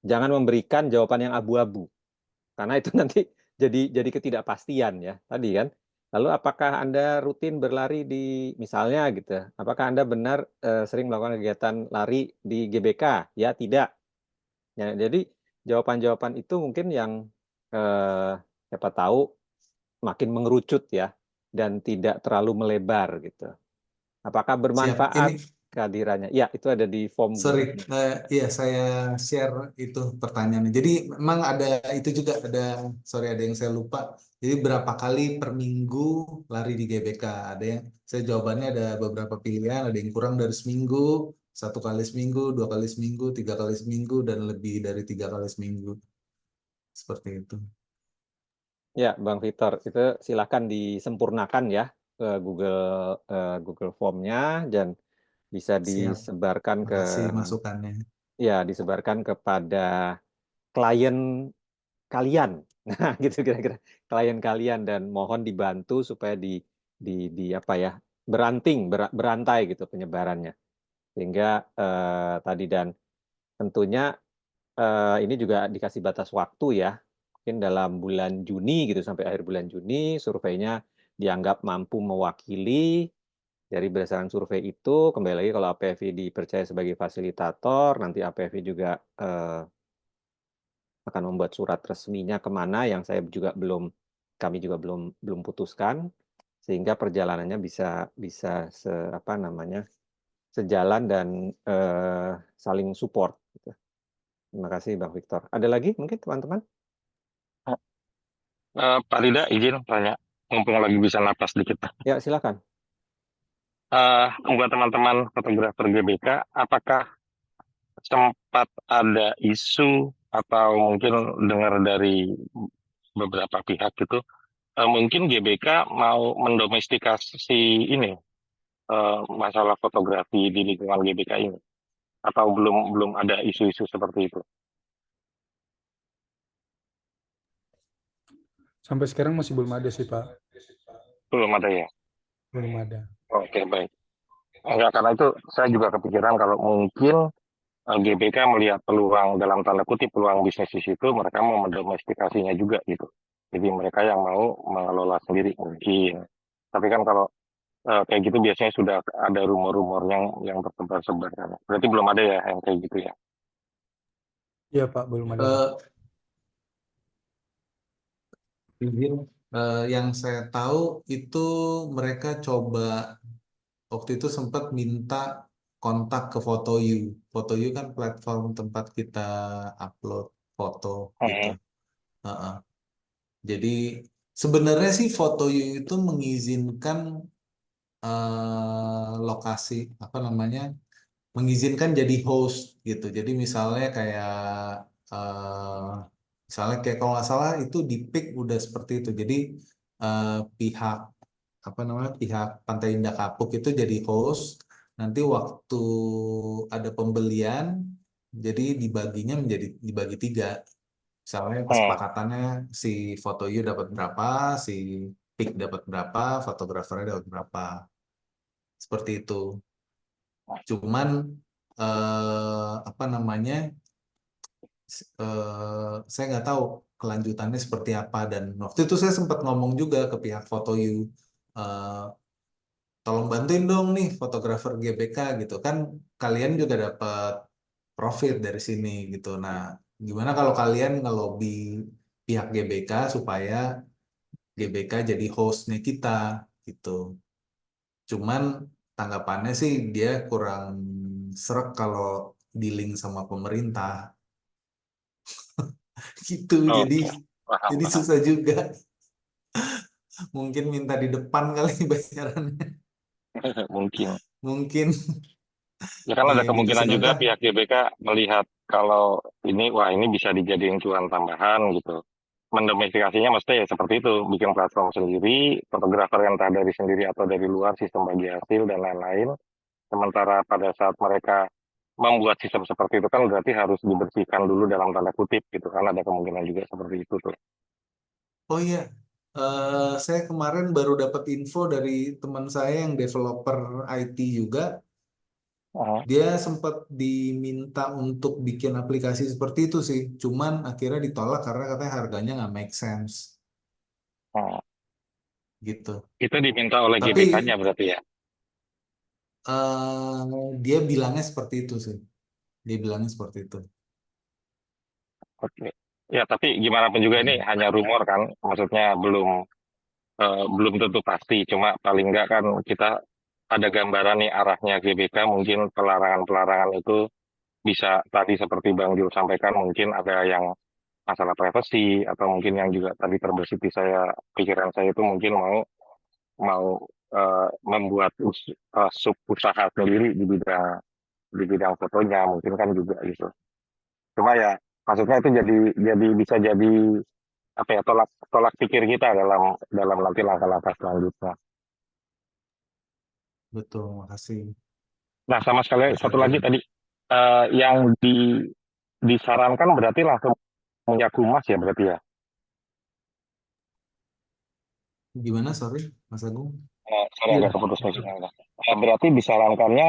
jangan memberikan jawaban yang abu-abu, karena itu nanti jadi ketidakpastian ya tadi kan. Lalu apakah Anda rutin berlari di misalnya gitu? Apakah Anda benar sering melakukan kegiatan lari di GBK? Ya, tidak. Ya, jadi jawaban-jawaban itu mungkin yang siapa tahu makin mengerucut ya dan tidak terlalu melebar gitu. Apakah bermanfaat kehadirannya? Ya, itu ada di form. Sorry, iya saya share itu pertanyaannya. Jadi memang ada itu juga ada yang saya lupa. Jadi berapa kali per minggu lari di GBK? Ada yang saya jawabannya ada beberapa pilihan. Ada yang kurang dari seminggu, 1 kali seminggu, 2 kali seminggu, 3 kali seminggu, dan lebih dari 3 kali seminggu. Seperti itu. Ya, Bang Victor, itu silakan disempurnakan ya ke Google Form-nya dan bisa Siap. disebarkan ke Makasih masukannya. ya disebarkan kepada klien kalian. Nah, gitu kira-kira klien kalian dan mohon dibantu supaya di apa ya berantai gitu penyebarannya sehingga tadi dan tentunya ini juga dikasih batas waktu ya mungkin dalam bulan Juni gitu sampai akhir bulan Juni surveinya dianggap mampu mewakili dari berdasarkan survei itu kembali lagi kalau APFI dipercaya sebagai fasilitator nanti APFI juga akan membuat surat resminya kemana yang kami juga belum putuskan sehingga perjalanannya bisa sejalan dan saling support gitu. Terima kasih Bang Victor. Ada lagi mungkin teman-teman? Pak Rida, izin tanya, mumpung lagi bisa napas dikit. Ya, silakan. Buat teman-teman fotografer GBK, apakah sempat ada isu atau mungkin dengar dari beberapa pihak gitu, mungkin GBK mau mendomestikasi ini masalah fotografi di lingkungan GBK ini, atau belum ada isu-isu seperti itu? Sampai sekarang masih belum ada sih, Pak. Belum ada ya? Belum ada. Oke, baik. Enggak, karena itu saya juga kepikiran kalau mungkin GBK melihat peluang dalam tanda kutip peluang bisnis di situ, mereka mau mendomestikasinya juga gitu. Jadi mereka yang mau mengelola sendiri mungkin. Tapi kan kalau kayak gitu biasanya sudah ada rumor-rumor yang tersebar-sebar kan. Berarti belum ada ya yang kayak gitu ya? Iya, Pak, belum ada. Yang saya tahu itu mereka coba waktu itu sempat minta kontak ke FotoYou. FotoYou kan platform tempat kita upload foto gitu. Jadi sebenarnya sih FotoYou itu mengizinkan lokasi mengizinkan jadi host gitu. Jadi misalnya kayak kalau nggak salah itu di Pik udah seperti itu. Jadi pihak pihak Pantai Indah Kapuk itu jadi host. Nanti waktu ada pembelian, jadi dibaginya dibagi 3. Misalnya kesepakatannya si FotoYou dapat berapa, si Pik dapat berapa, fotografernya dapat berapa. Seperti itu. Cuman saya nggak tahu kelanjutannya seperti apa dan waktu itu saya sempat ngomong juga ke pihak FotoYou, tolong bantuin dong nih fotografer GBK gitu kan, kalian juga dapat profit dari sini gitu. Nah, gimana kalau kalian ngelobi pihak GBK supaya GBK jadi hostnya kita gitu. Cuman tanggapannya sih dia kurang srek kalau di-link sama pemerintah. Gitu, jadi susah juga. Mungkin minta di depan kali bayarannya. Mungkin. Ya kan ada kemungkinan juga pihak GBK melihat kalau ini bisa dijadiin cuan tambahan gitu. Mendomestikasinya mesti ya seperti itu, bikin platform sendiri, fotografer yang entah dari sendiri atau dari luar, sistem bagi hasil dan lain-lain. Sementara pada saat mereka membuat sistem seperti itu kan berarti harus dibersihkan dulu dalam tanda kutip gitu kan, ada kemungkinan juga seperti itu tuh. Oh iya, saya kemarin baru dapat info dari teman saya yang developer IT juga. Dia sempat diminta untuk bikin aplikasi seperti itu sih, cuman akhirnya ditolak karena katanya harganya nggak make sense. Gitu. Itu diminta oleh GBK-nya berarti ya? Dia bilangnya seperti itu sih. Dia bilangnya seperti itu. Oke. Ya, tapi gimana pun juga ini hanya rumor kan, maksudnya belum tentu pasti, cuma paling enggak kan kita ada gambaran nih arahnya GBK, mungkin pelarangan-pelarangan itu bisa tadi seperti Bang Jul sampaikan, mungkin ada yang masalah privasi, atau mungkin yang juga tadi terbersih di pikiran saya itu mungkin mau membuat sub usaha sendiri di bidang fotonya, mungkin kan juga gitu. Cuma ya maksudnya itu jadi bisa jadi apa ya, tolak pikir kita dalam nanti langkah-langkah selanjutnya. Betul, makasih. Nah, sama sekali Mas satu Agung. lagi tadi yang disarankan berarti langsung punya humas ya berarti ya. Gimana, sorry, Mas Agung? Sorry Iya. agak keputus musiknya. Berarti disarankannya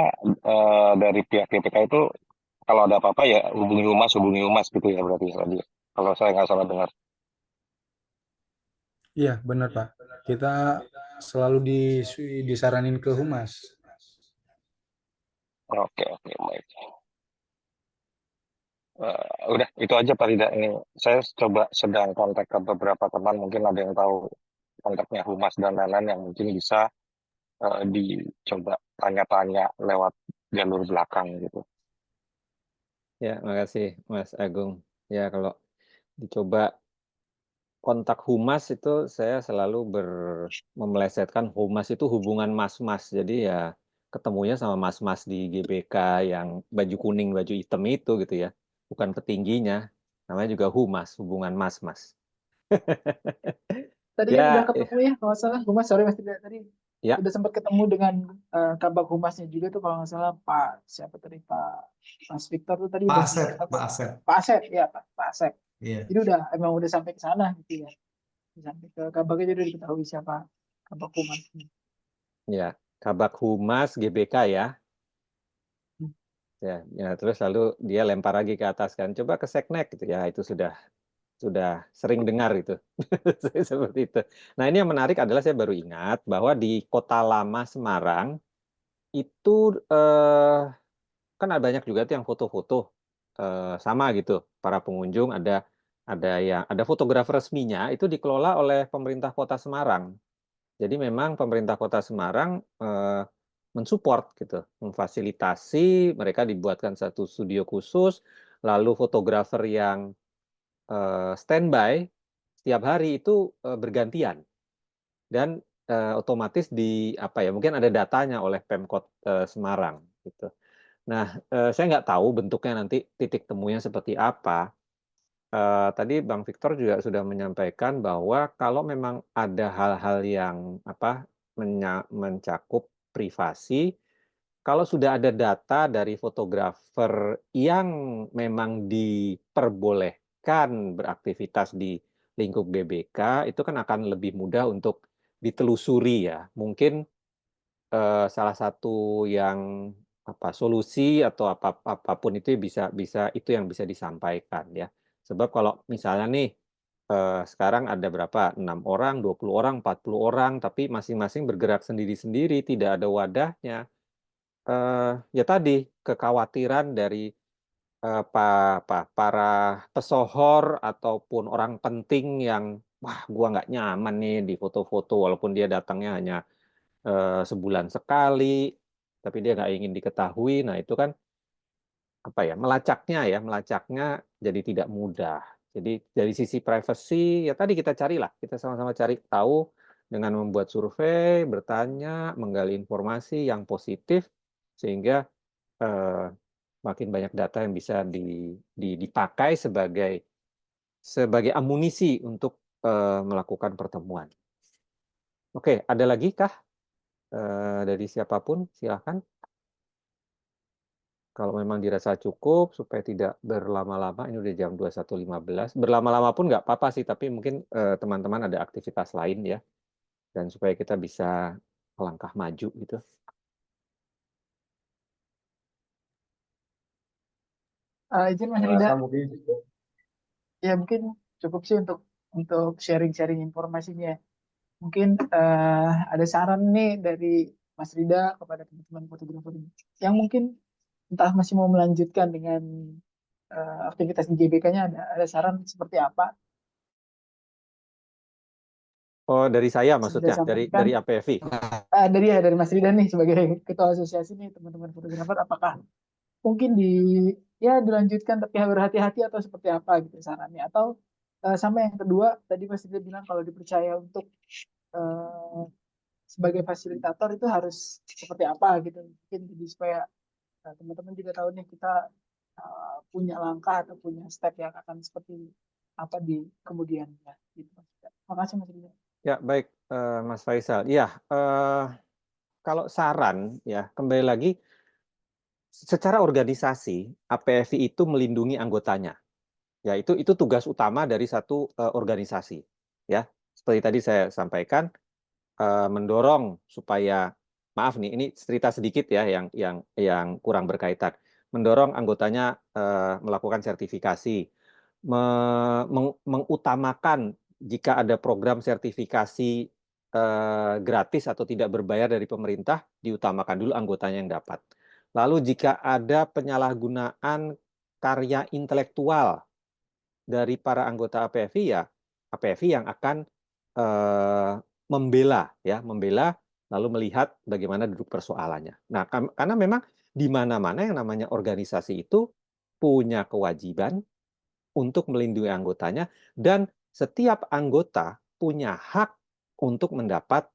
dari pihak GPK itu kalau ada apa-apa ya hubungi humas gitu ya berarti tadi. Kalau saya nggak salah dengar. Iya, benar Pak. Kita selalu disaranin ke humas. Oke, baik. Udah itu aja Pak Rida. Ini saya coba sedang kontak ke beberapa teman, mungkin ada yang tahu kontaknya humas dan lain-lain yang mungkin bisa dicoba tanya-tanya lewat jalur belakang gitu. Ya, makasih Mas Agung. Ya, kalau dicoba kontak humas itu saya selalu memelesetkan humas itu hubungan mas-mas. Jadi ya ketemunya sama mas-mas di GBK yang baju kuning, baju hitam itu gitu ya. Bukan petingginya. Namanya juga humas, hubungan mas-mas. Tadi Ya, kan udah ketemu ya kalau nggak salah humas, sorry Mas Rida, tadi ya, udah sempat ketemu dengan kabak humasnya juga tuh kalau nggak salah Pak siapa tadi Mas Victor tuh tadi Pak udah Asep, sempat Pak Asep. Pak Asep ya Pak Asep. Iya. Jadi emang udah sampai ke sana gitu ya. Sampai ke kabaknya jadi udah diketahui siapa kabak humas. ya. Kabak Humas GBK ya. Ya, terus lalu dia lempar lagi ke atas kan. Coba ke Seknek gitu ya. Itu sudah sering dengar itu. Seperti itu. Nah, ini yang menarik adalah saya baru ingat bahwa di Kota Lama Semarang itu kan ada banyak juga tuh yang foto-foto sama gitu. Para pengunjung ada fotografer resminya itu dikelola oleh pemerintah Kota Semarang. Jadi memang pemerintah Kota Semarang mensupport gitu, memfasilitasi mereka dibuatkan satu studio khusus, lalu fotografer yang standby setiap hari itu bergantian dan otomatis apa ya mungkin ada datanya oleh Pemkot Semarang gitu. Nah, saya nggak tahu bentuknya nanti titik temunya seperti apa. Tadi Bang Victor juga sudah menyampaikan bahwa kalau memang ada hal-hal yang mencakup privasi, kalau sudah ada data dari fotografer yang memang diperbolehkan beraktivitas di lingkup GBK, itu kan akan lebih mudah untuk ditelusuri ya. Mungkin salah satu yang solusi atau apapun itu bisa itu yang bisa disampaikan ya. Sebab kalau misalnya nih sekarang ada berapa? 6 orang, 20 orang, 40 orang, tapi masing-masing bergerak sendiri-sendiri, tidak ada wadahnya. Ya tadi kekhawatiran dari para pesohor ataupun orang penting yang wah gua nggak nyaman nih di foto-foto walaupun dia datangnya hanya sebulan sekali, tapi dia nggak ingin diketahui. Nah itu kan melacaknya jadi tidak mudah. Jadi dari sisi privacy ya tadi kita sama-sama cari tahu dengan membuat survei, bertanya, menggali informasi yang positif sehingga makin banyak data yang bisa dipakai sebagai amunisi untuk melakukan pertemuan. Oke, ada lagi kah dari siapapun? Silakan. Kalau memang dirasa cukup supaya tidak berlama-lama, ini udah jam 21.15. Berlama-lama pun nggak apa-apa sih, tapi mungkin teman-teman ada aktivitas lain ya, dan supaya kita bisa melangkah maju gitu. Izin Mas Rida, Mungkin ya mungkin cukup sih untuk sharing-sharing informasinya. Mungkin ada saran nih dari Mas Rida kepada teman-teman fotografer yang mungkin entah masih mau melanjutkan dengan aktivitas di GBK-nya, ada saran seperti apa? Oh, dari saya Bisa maksudnya, disampaikan. dari APFI. Dari Mas Rida nih sebagai ketua asosiasi nih teman-teman fotografer, apakah mungkin dilanjutkan tapi berhati-hati atau seperti apa gitu sarannya, atau sama yang kedua tadi Mas Rida bilang kalau dipercaya untuk eh, sebagai fasilitator itu harus seperti apa gitu, mungkin jadi supaya teman-teman juga tahu nih kita punya langkah atau punya step yang akan seperti apa di kemudiannya gitu. Makasih Mas Ginjal. Ya, baik, Mas Faisal. Ya, kalau saran, ya, kembali lagi, secara organisasi, APFI itu melindungi anggotanya. Ya, itu tugas utama dari satu organisasi. Ya, seperti tadi saya sampaikan, mendorong supaya, maaf nih, ini cerita sedikit ya, yang kurang berkaitan. Mendorong anggotanya melakukan sertifikasi, mengutamakan jika ada program sertifikasi gratis atau tidak berbayar dari pemerintah, diutamakan dulu anggotanya yang dapat. Lalu jika ada penyalahgunaan karya intelektual dari para anggota APFI, ya APFI yang akan membela lalu melihat bagaimana duduk persoalannya. Nah, karena memang di mana-mana yang namanya organisasi itu punya kewajiban untuk melindungi anggotanya, dan setiap anggota punya hak untuk mendapat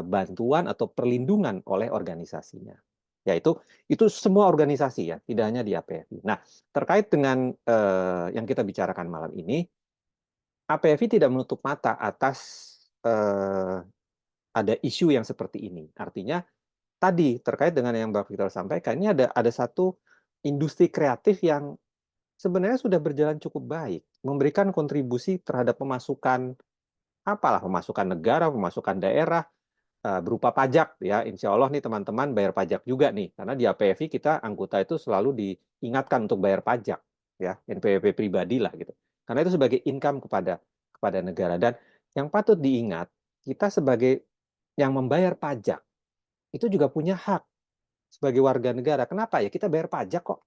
bantuan atau perlindungan oleh organisasinya. Ya, itu semua organisasi, ya, tidak hanya di APFI. Nah, terkait dengan yang kita bicarakan malam ini, APFI tidak menutup mata atas ada isu yang seperti ini. Artinya tadi terkait dengan yang Mbak Victor sampaikan, ini ada satu industri kreatif yang sebenarnya sudah berjalan cukup baik, memberikan kontribusi terhadap pemasukan negara, pemasukan daerah, berupa pajak, ya. Insya Allah nih teman-teman bayar pajak juga nih, karena di APFI kita anggota itu selalu diingatkan untuk bayar pajak, ya, NPWP pribadi lah gitu. Karena itu sebagai income kepada negara. Dan yang patut diingat, kita sebagai yang membayar pajak itu juga punya hak sebagai warga negara. Kenapa? Ya kita bayar pajak kok.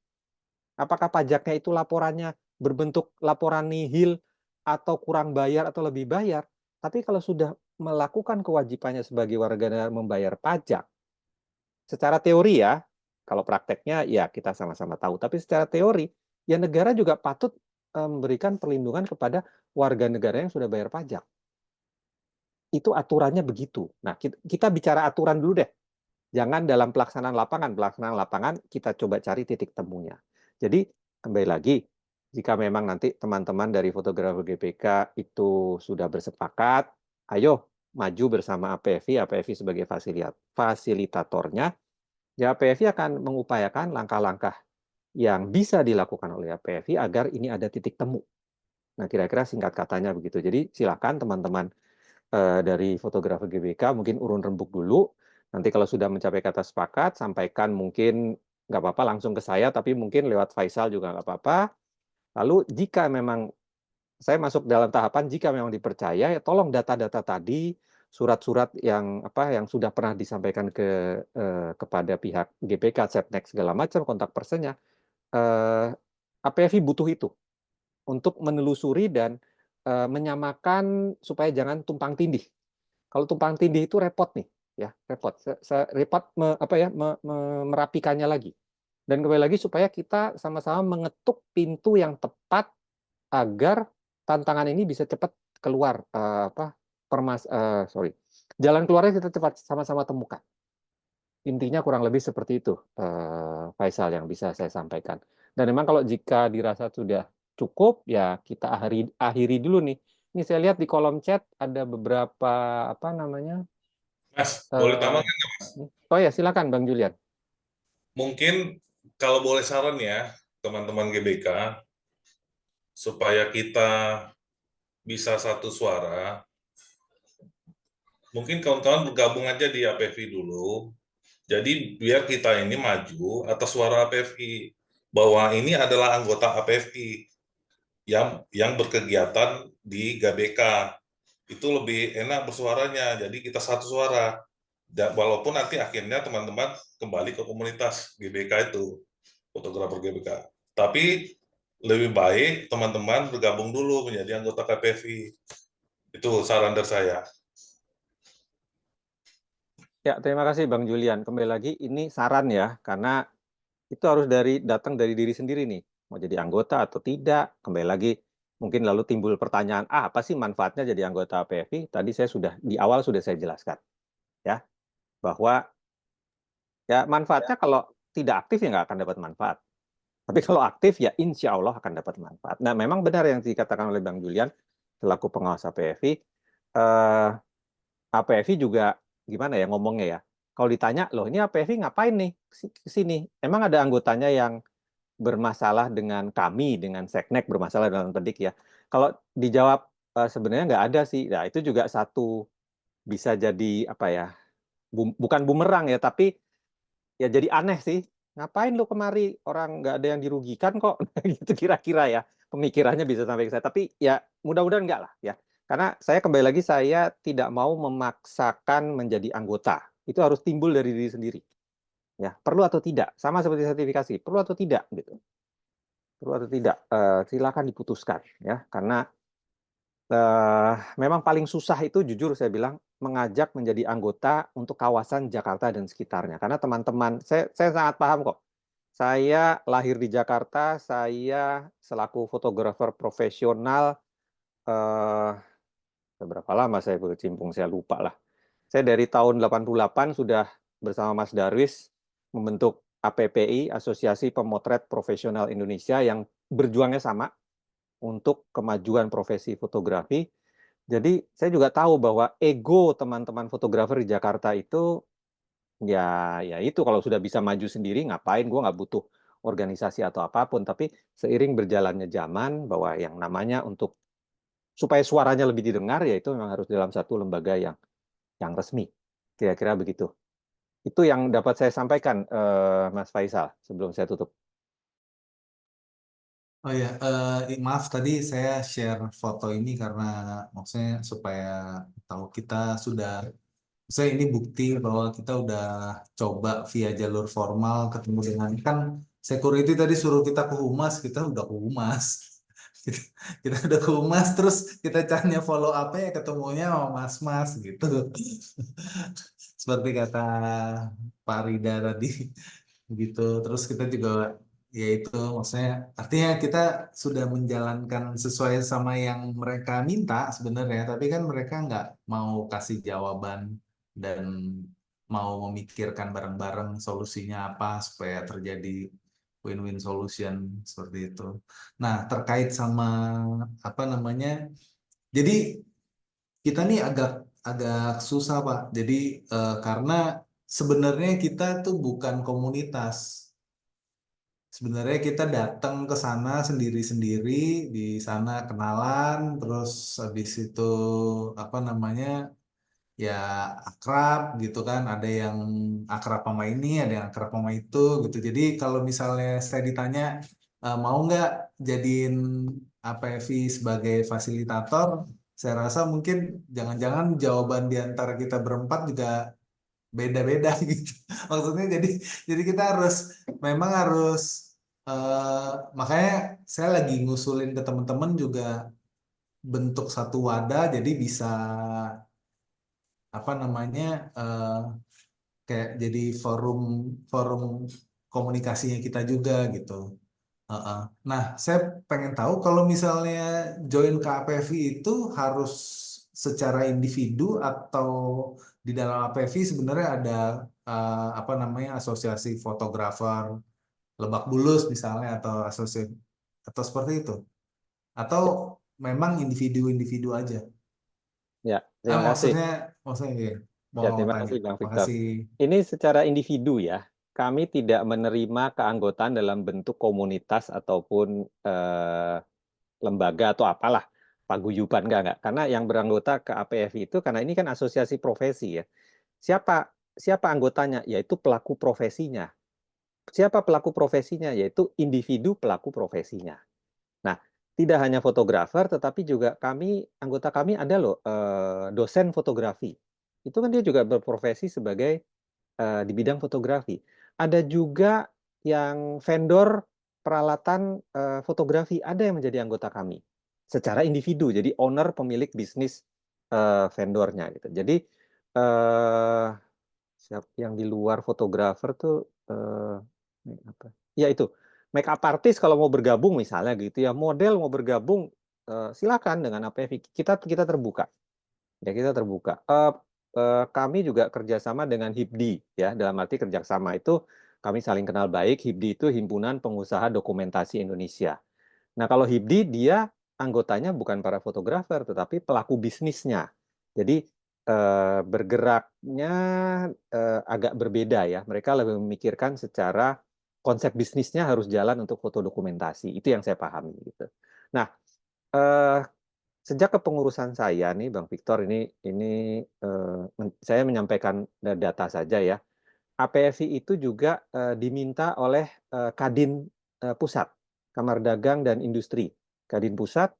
Apakah pajaknya itu laporannya berbentuk laporan nihil atau kurang bayar atau lebih bayar? Tapi kalau sudah melakukan kewajibannya sebagai warga negara membayar pajak, secara teori ya, kalau prakteknya ya kita sama-sama tahu, tapi secara teori, ya negara juga patut memberikan perlindungan kepada warga negara yang sudah bayar pajak. Itu aturannya begitu. Nah, kita bicara aturan dulu deh. Jangan dalam pelaksanaan lapangan kita coba cari titik temunya. Jadi, kembali lagi, jika memang nanti teman-teman dari fotografer GBK itu sudah bersepakat, ayo maju bersama APFI sebagai fasilitatornya, ya APFI akan mengupayakan langkah-langkah yang bisa dilakukan oleh APFI agar ini ada titik temu. Nah, kira-kira singkat katanya begitu. Jadi, silakan teman-teman dari fotografer GBK mungkin urun rembuk dulu. Nanti kalau sudah mencapai kata sepakat, sampaikan, mungkin nggak apa-apa langsung ke saya, tapi mungkin lewat Faisal juga nggak apa-apa. Lalu jika memang saya masuk dalam tahapan, jika memang dipercaya, ya tolong data-data tadi, surat-surat yang sudah pernah disampaikan kepada pihak GBK, Setnek segala macam, kontak personnya, APFI butuh itu untuk menelusuri dan menyamakan supaya jangan tumpang tindih. Kalau tumpang tindih itu repot nih, ya repot. Repot merapikannya lagi. Dan kembali lagi supaya kita sama-sama mengetuk pintu yang tepat agar tantangan ini bisa cepat keluar. Jalan keluarnya kita cepat sama-sama temukan. Intinya kurang lebih seperti itu, Faisal, yang bisa saya sampaikan. Dan memang kalau jika dirasa sudah cukup, ya kita akhiri dulu nih. Ini saya lihat di kolom chat ada beberapa Mas, boleh tambahkan nggak, Mas? Oh ya, silakan Bang Julian. Mungkin kalau boleh saran ya, teman-teman GBK, supaya kita bisa satu suara, mungkin kawan-kawan bergabung aja di APFI dulu. Jadi biar kita ini maju atas suara APFI, bahwa ini adalah anggota APFI yang berkegiatan di GBK. Itu lebih enak bersuaranya, jadi kita satu suara. Walaupun nanti akhirnya teman-teman kembali ke komunitas GBK itu, fotografer GBK. Tapi lebih baik teman-teman bergabung dulu menjadi anggota KPFI. Itu saran dari saya. Ya, terima kasih Bang Julian. Kembali lagi, ini saran ya, karena itu harus datang dari diri sendiri nih. Mau jadi anggota atau tidak, kembali lagi, mungkin lalu timbul pertanyaan, apa sih manfaatnya jadi anggota APFI? Tadi di awal sudah saya jelaskan. Ya, bahwa ya manfaatnya kalau tidak aktif ya nggak akan dapat manfaat. Tapi kalau aktif ya insya Allah akan dapat manfaat. Nah, memang benar yang dikatakan oleh Bang Julian, selaku pengawas APFI, APFI juga gimana ya ngomongnya ya. Kalau ditanya, loh ini APFI ngapain nih ke sini? Emang ada anggotanya yang bermasalah dengan kami, dengan Seknek bermasalah dalam pedik ya. Kalau dijawab sebenarnya nggak ada sih. Nah itu juga satu bisa jadi apa ya? Bukan bumerang ya, tapi ya jadi aneh sih. Ngapain lu kemari? Orang nggak ada yang dirugikan kok. Gitu kira-kira ya. Pemikirannya bisa sampai ke saya. Tapi ya mudah-mudahan enggak lah ya. Karena saya kembali lagi saya tidak mau memaksakan menjadi anggota. Itu harus timbul dari diri sendiri. Ya, perlu atau tidak? Sama seperti sertifikasi, perlu atau tidak gitu. Perlu atau tidak? Silakan diputuskan ya. Karena memang paling susah itu jujur saya bilang mengajak menjadi anggota untuk kawasan Jakarta dan sekitarnya. Karena teman-teman, saya sangat paham kok. Saya lahir di Jakarta, saya selaku fotografer profesional, berapa lama saya berkecimpung, saya lupa lah. Saya dari tahun 88 sudah bersama Mas Darwis membentuk APPI, Asosiasi Pemotret Profesional Indonesia, yang berjuangnya sama untuk kemajuan profesi fotografi. Jadi saya juga tahu bahwa ego teman-teman fotografer di Jakarta itu ya itu kalau sudah bisa maju sendiri ngapain, gue nggak butuh organisasi atau apapun. Tapi seiring berjalannya zaman bahwa yang namanya untuk supaya suaranya lebih didengar ya itu memang harus dalam satu lembaga yang resmi. Kira-kira begitu. Itu yang dapat saya sampaikan Mas Faisal sebelum saya tutup. Oh ya, maaf tadi saya share foto ini karena maksudnya supaya tahu kita sudah, saya ini bukti bahwa kita udah coba via jalur formal ketemu dengan, kan security tadi suruh kita ke humas, kita udah ke humas. Kita udah ke humas, terus kita caranya follow up ya ketemunya sama mas-mas gitu. Seperti kata Pak Rida tadi gitu. Terus kita juga ya itu maksudnya artinya kita sudah menjalankan sesuai sama yang mereka minta sebenarnya, tapi kan mereka nggak mau kasih jawaban dan mau memikirkan bareng-bareng solusinya apa supaya terjadi win-win solution seperti itu. Nah, terkait sama apa namanya, jadi kita nih agak susah Pak. Jadi karena sebenarnya kita tuh bukan komunitas. Sebenarnya kita datang ke sana sendiri-sendiri, di sana kenalan, terus habis itu apa namanya ya akrab gitu kan. Ada yang akrab sama ini, ada yang akrab sama itu gitu. Jadi kalau misalnya saya ditanya mau nggak jadiin APFI sebagai fasilitator, saya rasa mungkin jangan-jangan jawaban di antara kita berempat juga beda-beda gitu. Maksudnya jadi kita memang harus makanya saya lagi ngusulin ke teman-teman juga bentuk satu wadah jadi bisa apa namanya kayak jadi forum komunikasinya kita juga gitu. Nah, saya pengen tahu kalau misalnya join ke APFI itu harus secara individu atau di dalam APFI sebenarnya ada apa namanya asosiasi fotografer Lebak Bulus misalnya atau asosiasi atau seperti itu, atau memang individu-individu aja? Ya, terima kasih. Maksudnya ya, Ya, terima kasih Bang Victor. Ini secara individu ya. Kami tidak menerima keanggotaan dalam bentuk komunitas ataupun lembaga atau apalah, paguyuban enggak. Karena yang beranggota ke APFI itu karena ini kan asosiasi profesi ya. Siapa anggotanya? Yaitu pelaku profesinya. Siapa pelaku profesinya? Yaitu individu pelaku profesinya. Nah, tidak hanya fotografer, tetapi juga anggota kami ada loh dosen fotografi. Itu kan dia juga berprofesi sebagai di bidang fotografi. Ada juga yang vendor peralatan fotografi, ada yang menjadi anggota kami secara individu. Jadi owner pemilik bisnis vendornya gitu. Jadi yang di luar fotografer tuh ya itu make up artist kalau mau bergabung misalnya gitu ya, model mau bergabung silakan dengan APFI. Kita terbuka. Ya kita terbuka. Kami juga kerjasama dengan HIPDI ya, dalam arti kerjasama itu kami saling kenal baik. HIPDI itu Himpunan Pengusaha Dokumentasi Indonesia. Nah kalau HIPDI dia anggotanya bukan para fotografer tetapi pelaku bisnisnya. Jadi bergeraknya agak berbeda ya. Mereka lebih memikirkan secara konsep bisnisnya harus jalan untuk foto dokumentasi. Itu yang saya pahami gitu. Nah, sejak kepengurusan saya nih, Bang Victor, saya menyampaikan data saja ya. APFI itu juga diminta oleh Kadin Pusat, Kamar Dagang dan Industri, Kadin Pusat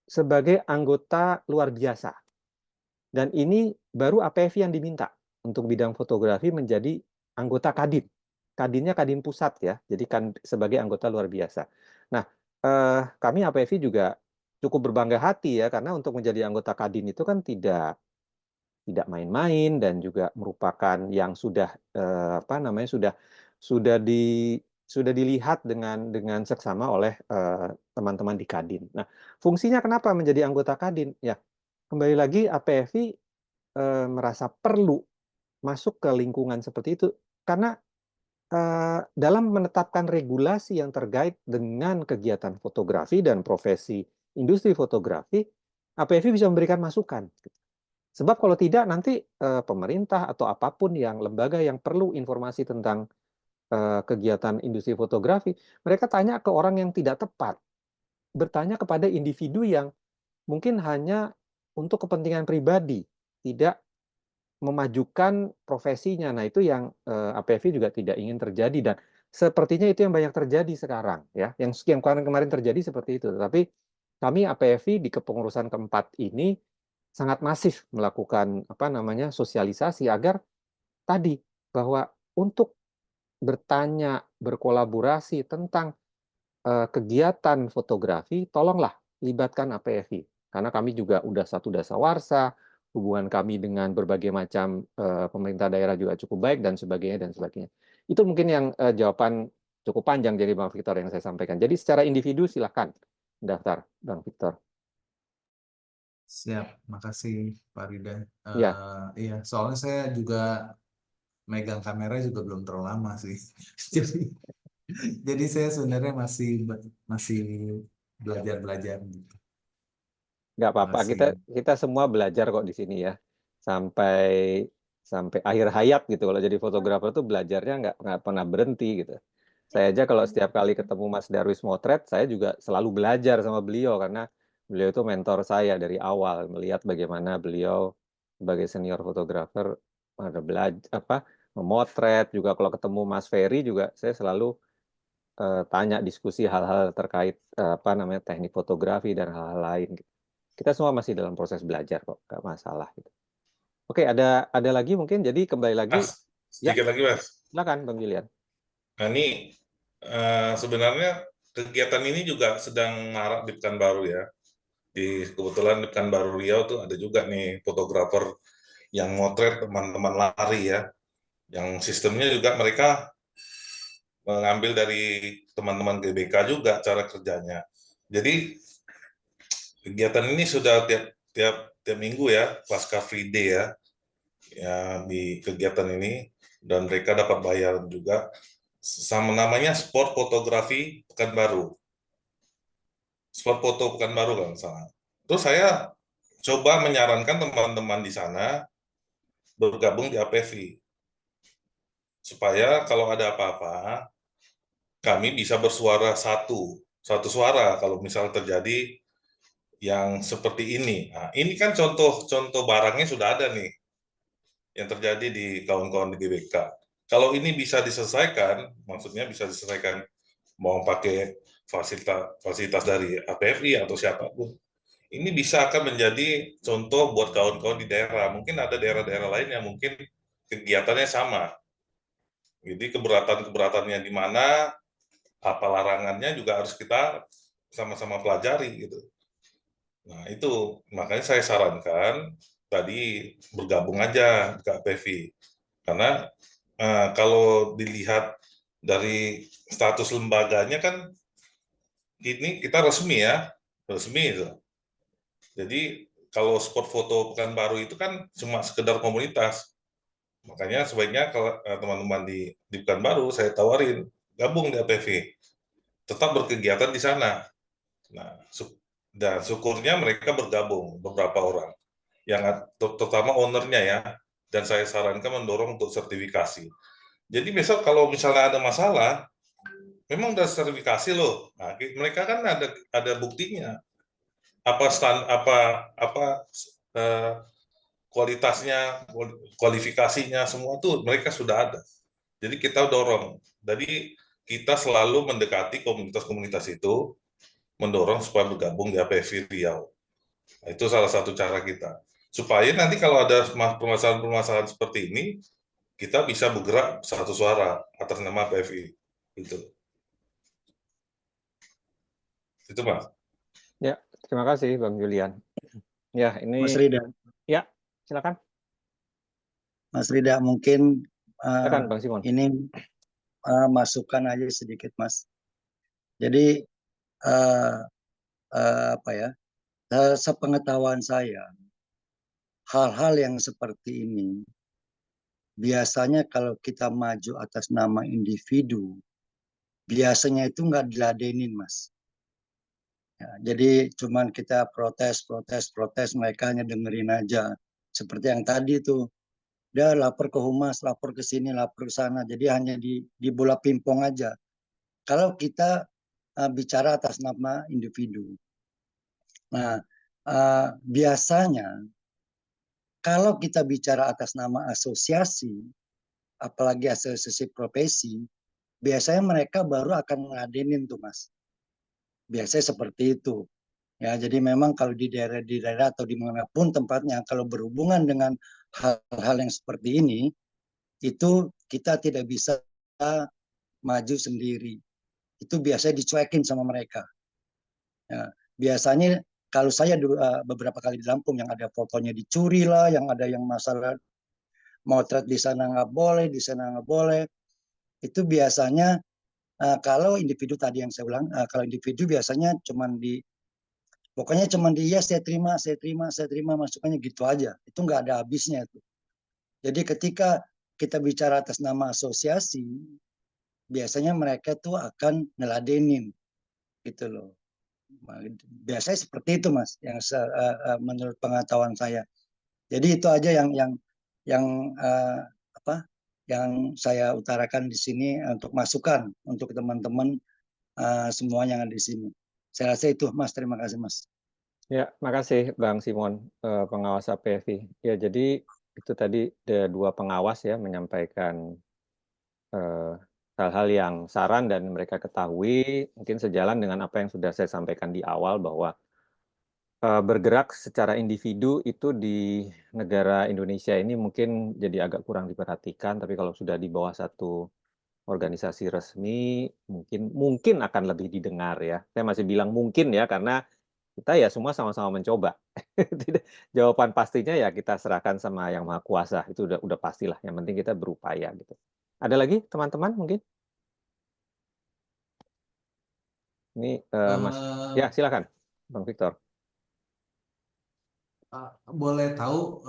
sebagai anggota luar biasa. Dan ini baru APFI yang diminta untuk bidang fotografi menjadi anggota Kadin. Kadinnya Kadin Pusat ya, jadi sebagai anggota luar biasa. Nah, kami APFI juga cukup berbangga hati ya, karena untuk menjadi anggota Kadin itu kan tidak main-main dan juga merupakan yang sudah sudah dilihat dengan seksama oleh teman-teman di Kadin. Nah, fungsinya kenapa menjadi anggota Kadin? Ya, kembali lagi APFI merasa perlu masuk ke lingkungan seperti itu karena dalam menetapkan regulasi yang terkait dengan kegiatan fotografi dan profesi industri fotografi, APFI bisa memberikan masukan. Sebab kalau tidak nanti pemerintah atau apapun yang lembaga yang perlu informasi tentang kegiatan industri fotografi, mereka tanya ke orang yang tidak tepat, bertanya kepada individu yang mungkin hanya untuk kepentingan pribadi, tidak memajukan profesinya. Nah, itu yang APFI juga tidak ingin terjadi dan sepertinya itu yang banyak terjadi sekarang ya. Yang kemarin terjadi seperti itu. Tapi kami APFI di kepengurusan keempat ini sangat masif melakukan sosialisasi agar tadi bahwa untuk bertanya, berkolaborasi tentang kegiatan fotografi, tolonglah libatkan APFI. Karena kami juga udah satu dasawarsa, hubungan kami dengan berbagai macam pemerintah daerah juga cukup baik dan sebagainya dan sebagainya. Itu mungkin yang jawaban cukup panjang dari Bang Victor yang saya sampaikan. Jadi secara individu silakan daftar, Bang Victor. Siap, makasih Pak Rida. Ya. Iya, soalnya saya juga megang kamera juga belum terlalu lama sih. Jadi saya sebenarnya masih belajar gitu. Nggak apa-apa, kita semua belajar kok di sini ya, sampai akhir hayat gitu. Kalau jadi fotografer tuh belajarnya nggak pernah berhenti gitu. Saya aja kalau setiap kali ketemu Mas Darwis Motret, saya juga selalu belajar sama beliau karena beliau itu mentor saya dari awal, melihat bagaimana beliau sebagai senior fotografer ada belajar memotret. Juga kalau ketemu Mas Ferry juga saya selalu tanya diskusi hal-hal terkait teknik fotografi dan hal-hal lain gitu. Kita semua masih dalam proses belajar kok, nggak masalah gitu. Oke, ada lagi mungkin, jadi kembali lagi. Mas, sedikit lagi Mas. Silakan Bang Julian. Nah ini sebenarnya kegiatan ini juga sedang marak di Pekanbaru ya. Kebetulan di Pekanbaru Riau tuh ada juga nih fotografer yang motret teman-teman lari ya. Yang sistemnya juga mereka mengambil dari teman-teman GBK juga cara kerjanya. Jadi kegiatan ini sudah tiap minggu ya, pasca free day ya di kegiatan ini, dan mereka dapat bayar juga. Sama namanya Sport Fotografi Pekanbaru. Sport Foto Pekanbaru kan salah. Terus saya coba menyarankan teman-teman di sana bergabung di APFI. Supaya kalau ada apa-apa, kami bisa bersuara satu suara kalau misal terjadi yang seperti ini. Nah, ini kan contoh barangnya sudah ada nih yang terjadi di kawan-kawan di GBK. Kalau ini bisa diselesaikan, maksudnya bisa diselesaikan mau pakai fasilitas dari APFI atau siapapun, ini bisa akan menjadi contoh buat kawan-kawan di daerah. Mungkin ada daerah-daerah lain yang mungkin kegiatannya sama. Jadi keberatan-keberatannya di mana, apa larangannya juga harus kita sama-sama pelajari gitu. Nah, itu makanya saya sarankan tadi bergabung aja ke APFI. Karena kalau dilihat dari status lembaganya kan ini kita resmi itu. Jadi kalau sport foto Pekanbaru itu kan cuma sekedar komunitas. Makanya sebaiknya kalau teman-teman di Pekanbaru saya tawarin gabung di APFI. Tetap berkegiatan di sana. Nah, dan syukurnya mereka bergabung beberapa orang. yang terutama ownernya ya, dan saya sarankan mendorong untuk sertifikasi. Jadi besok kalau misalnya ada masalah, memang udah sertifikasi loh. Nah, mereka kan ada buktinya. Kualitasnya, kualifikasinya semua tuh mereka sudah ada. Jadi kita dorong. Jadi kita selalu mendekati komunitas-komunitas itu, mendorong supaya bergabung di APFI Riau. Nah, itu salah satu cara kita. Supaya nanti kalau ada permasalahan-permasalahan seperti ini, kita bisa bergerak satu suara atas nama PFI. Itu Mas. Ya, terima kasih Bang Julian. Ya, ini Mas Rida. Ya, silakan. Mas Rida, mungkin Silakan Bang Simon. ini masukan aja sedikit, Mas. Jadi apa ya? Sepengetahuan saya, hal-hal yang seperti ini biasanya kalau kita maju atas nama individu, biasanya itu nggak diladenin, Mas. Ya, jadi cuman kita protes, mereka hanya dengerin aja. Seperti yang tadi tuh, dia lapor ke Humas, lapor ke sini, lapor ke sana. Jadi hanya di bola pingpong aja. Kalau kita bicara atas nama individu. Nah, biasanya kalau kita bicara atas nama asosiasi, apalagi asosiasi profesi, biasanya mereka baru akan ngeladenin tuh, Mas. Biasanya seperti itu. Ya, jadi memang kalau di daerah atau dimanapun tempatnya, kalau berhubungan dengan hal-hal yang seperti ini, itu kita tidak bisa maju sendiri. Itu biasanya dicuekin sama mereka. Ya, biasanya kalau saya beberapa kali di Lampung yang ada fotonya dicuri lah, yang ada yang masalah motret di sana nggak boleh, di sana nggak boleh. Itu biasanya kalau individu tadi yang saya ulang, kalau individu biasanya pokoknya cuman ya saya terima masukannya gitu aja. Itu nggak ada habisnya itu. Jadi ketika kita bicara atas nama asosiasi, biasanya mereka tuh akan ngeladenin gitu loh. Biasanya seperti itu, Mas, yang menurut pengetahuan saya. Jadi itu aja yang saya utarakan di sini untuk masukan untuk teman-teman semua yang ada di sini. Saya rasa itu, Mas. Terima kasih, Mas. Ya, makasih Bang Simon, pengawas APFI. Ya, jadi itu tadi ada 2 pengawas ya menyampaikan hal-hal yang saran dan mereka ketahui mungkin sejalan dengan apa yang sudah saya sampaikan di awal bahwa bergerak secara individu itu di negara Indonesia ini mungkin jadi agak kurang diperhatikan, tapi kalau sudah di bawah satu organisasi resmi mungkin akan lebih didengar ya. Saya masih bilang mungkin ya karena kita ya semua sama-sama mencoba. Jawaban pastinya ya kita serahkan sama Yang Maha Kuasa, itu udah pastilah. Yang penting kita berupaya gitu. Ada lagi teman-teman mungkin? Ini Mas. Ya, silakan Bang Victor. Boleh tahu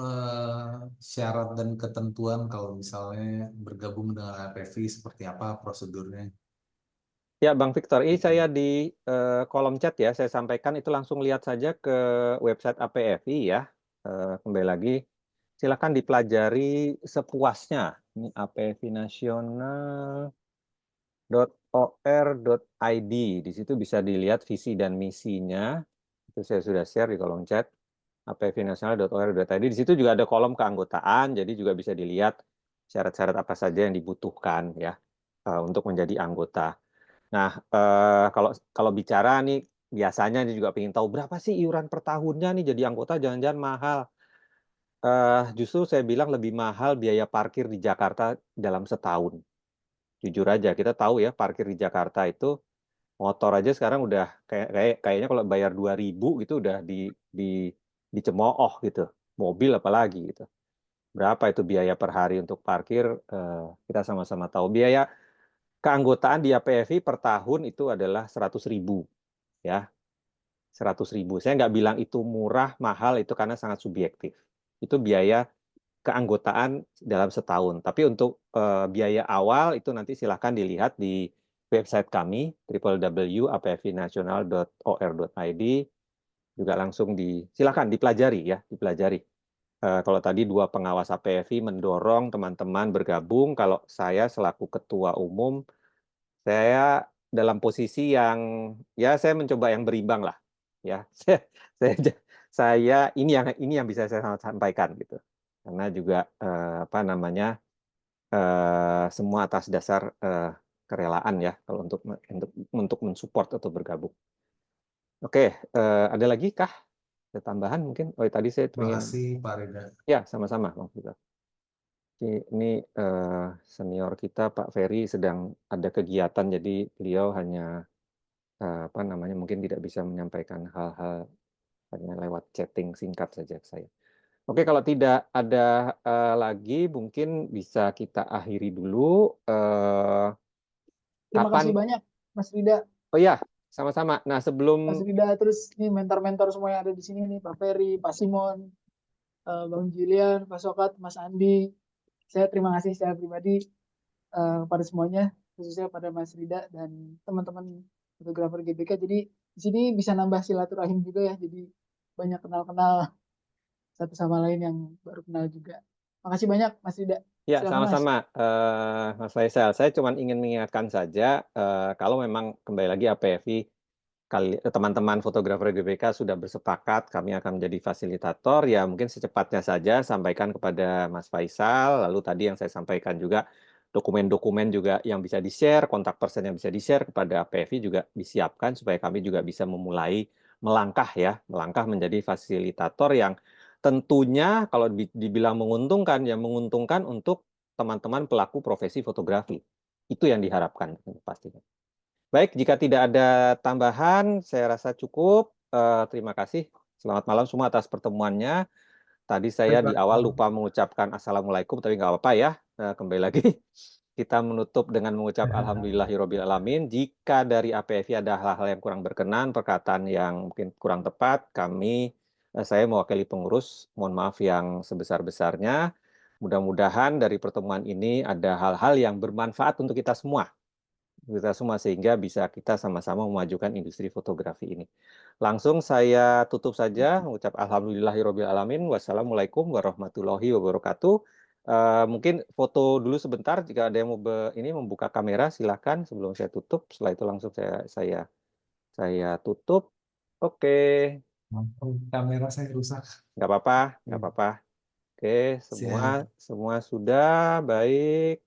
syarat dan ketentuan kalau misalnya bergabung dengan APFI seperti apa prosedurnya? Ya, Bang Victor, ini saya di kolom chat ya, saya sampaikan itu langsung lihat saja ke website APFI ya. Kembali lagi, silakan dipelajari sepuasnya. Ini apfinasional.or.id. Di situ bisa dilihat visi dan misinya. Itu saya sudah share di kolom chat. apfinasional.or.id. Di situ juga ada kolom keanggotaan, jadi juga bisa dilihat syarat-syarat apa saja yang dibutuhkan ya untuk menjadi anggota. Nah, kalau bicara nih biasanya nih juga pengen tahu berapa sih iuran per tahunnya nih jadi anggota, jangan-jangan mahal. Justru saya bilang lebih mahal biaya parkir di Jakarta dalam setahun. Jujur aja, kita tahu ya parkir di Jakarta itu motor aja sekarang udah kayaknya kalau bayar 2.000 gitu udah dicemooh gitu. Mobil apalagi gitu. Berapa itu biaya per hari untuk parkir? Kita sama-sama tahu biaya keanggotaan di APFI per tahun itu adalah 100.000 ya. 100.000. Saya nggak bilang itu murah, mahal, itu karena sangat subjektif. Itu biaya keanggotaan dalam setahun. Tapi untuk biaya awal itu nanti silahkan dilihat di website kami www.apfinasional.or.id, juga langsung silahkan dipelajari ya, dipelajari. kalau tadi dua pengawas APFI mendorong teman-teman bergabung, kalau saya selaku ketua umum, saya dalam posisi yang ya saya mencoba yang berimbang lah, ya. Saya ini yang bisa saya sampaikan gitu, karena juga apa namanya semua atas dasar kerelaan ya, kalau untuk mensupport atau bergabung. Oke, ada lagi kah? Ada tambahan mungkin? Oh tadi saya Terima ingin. kasih Pak Rida. Ya, sama-sama Bang Peter. Ini senior kita Pak Ferry sedang ada kegiatan, jadi beliau hanya apa namanya mungkin tidak bisa menyampaikan hal-hal, hanya lewat chatting singkat saja ke saya. Oke, kalau tidak ada lagi mungkin bisa kita akhiri dulu. Terima Kapan? kasih banyak Mas Rida. Oh iya, sama-sama. Nah sebelum Mas Rida, terus nih mentor-mentor semua yang ada di sini nih, Pak Ferry, Pak Simon, Bang Julian, Pak Sokat, Mas Andi. Saya terima kasih secara pribadi pada semuanya, khususnya pada Mas Rida dan teman-teman fotografer GBK. Jadi di sini bisa nambah silaturahim juga ya. Jadi banyak kenal-kenal satu sama lain yang baru kenal juga. Makasih banyak Mas Rida. ya, Silakan, Mas. sama-sama Mas Faisal. Saya cuma ingin mengingatkan saja, kalau memang kembali lagi APFI, teman-teman fotografer GBK sudah bersepakat kami akan menjadi fasilitator, ya mungkin secepatnya saja sampaikan kepada Mas Faisal. Lalu tadi yang saya sampaikan juga, dokumen-dokumen juga yang bisa di-share, kontak person yang bisa di-share kepada APFI juga disiapkan supaya kami juga bisa memulai melangkah menjadi fasilitator yang tentunya kalau dibilang menguntungkan, ya menguntungkan untuk teman-teman pelaku profesi fotografi. Itu yang diharapkan pastinya. Baik, jika tidak ada tambahan, saya rasa cukup. Terima kasih. Selamat malam semua atas pertemuannya. Tadi saya di awal lupa mengucapkan Assalamualaikum, tapi nggak apa-apa ya. Kembali lagi, kita menutup dengan mengucap Alhamdulillahirrabbilalamin. Jika dari APFI ada hal-hal yang kurang berkenan, perkataan yang mungkin kurang tepat, saya mewakili pengurus, mohon maaf yang sebesar-besarnya. Mudah-mudahan dari pertemuan ini ada hal-hal yang bermanfaat untuk kita semua, sehingga bisa kita sama-sama memajukan industri fotografi ini. Langsung saya tutup saja, mengucap Alhamdulillahirrabbilalamin. Wassalamualaikum warahmatullahi wabarakatuh. Mungkin foto dulu sebentar, jika ada yang mau membuka kamera, silakan sebelum saya tutup. Setelah itu langsung saya tutup. Oke. Kamera saya rusak. Nggak apa-apa. Oke, semua sudah baik.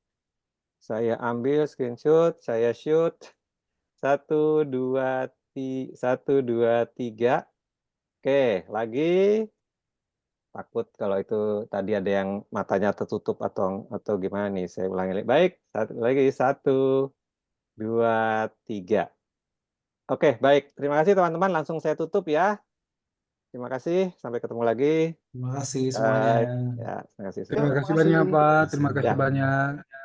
Saya ambil screenshot, saya shoot. 1, 2, 3. Oke, lagi. Takut kalau itu tadi ada yang matanya tertutup atau gimana nih. Saya ulangi. Baik, satu lagi. 1, 2, 3. Oke, baik. Terima kasih teman-teman. Langsung saya tutup ya. Terima kasih. Sampai ketemu lagi. Terima kasih semuanya. Ya, terima kasih. Terima kasih banyak Pak. Terima kasih Ya. banyak.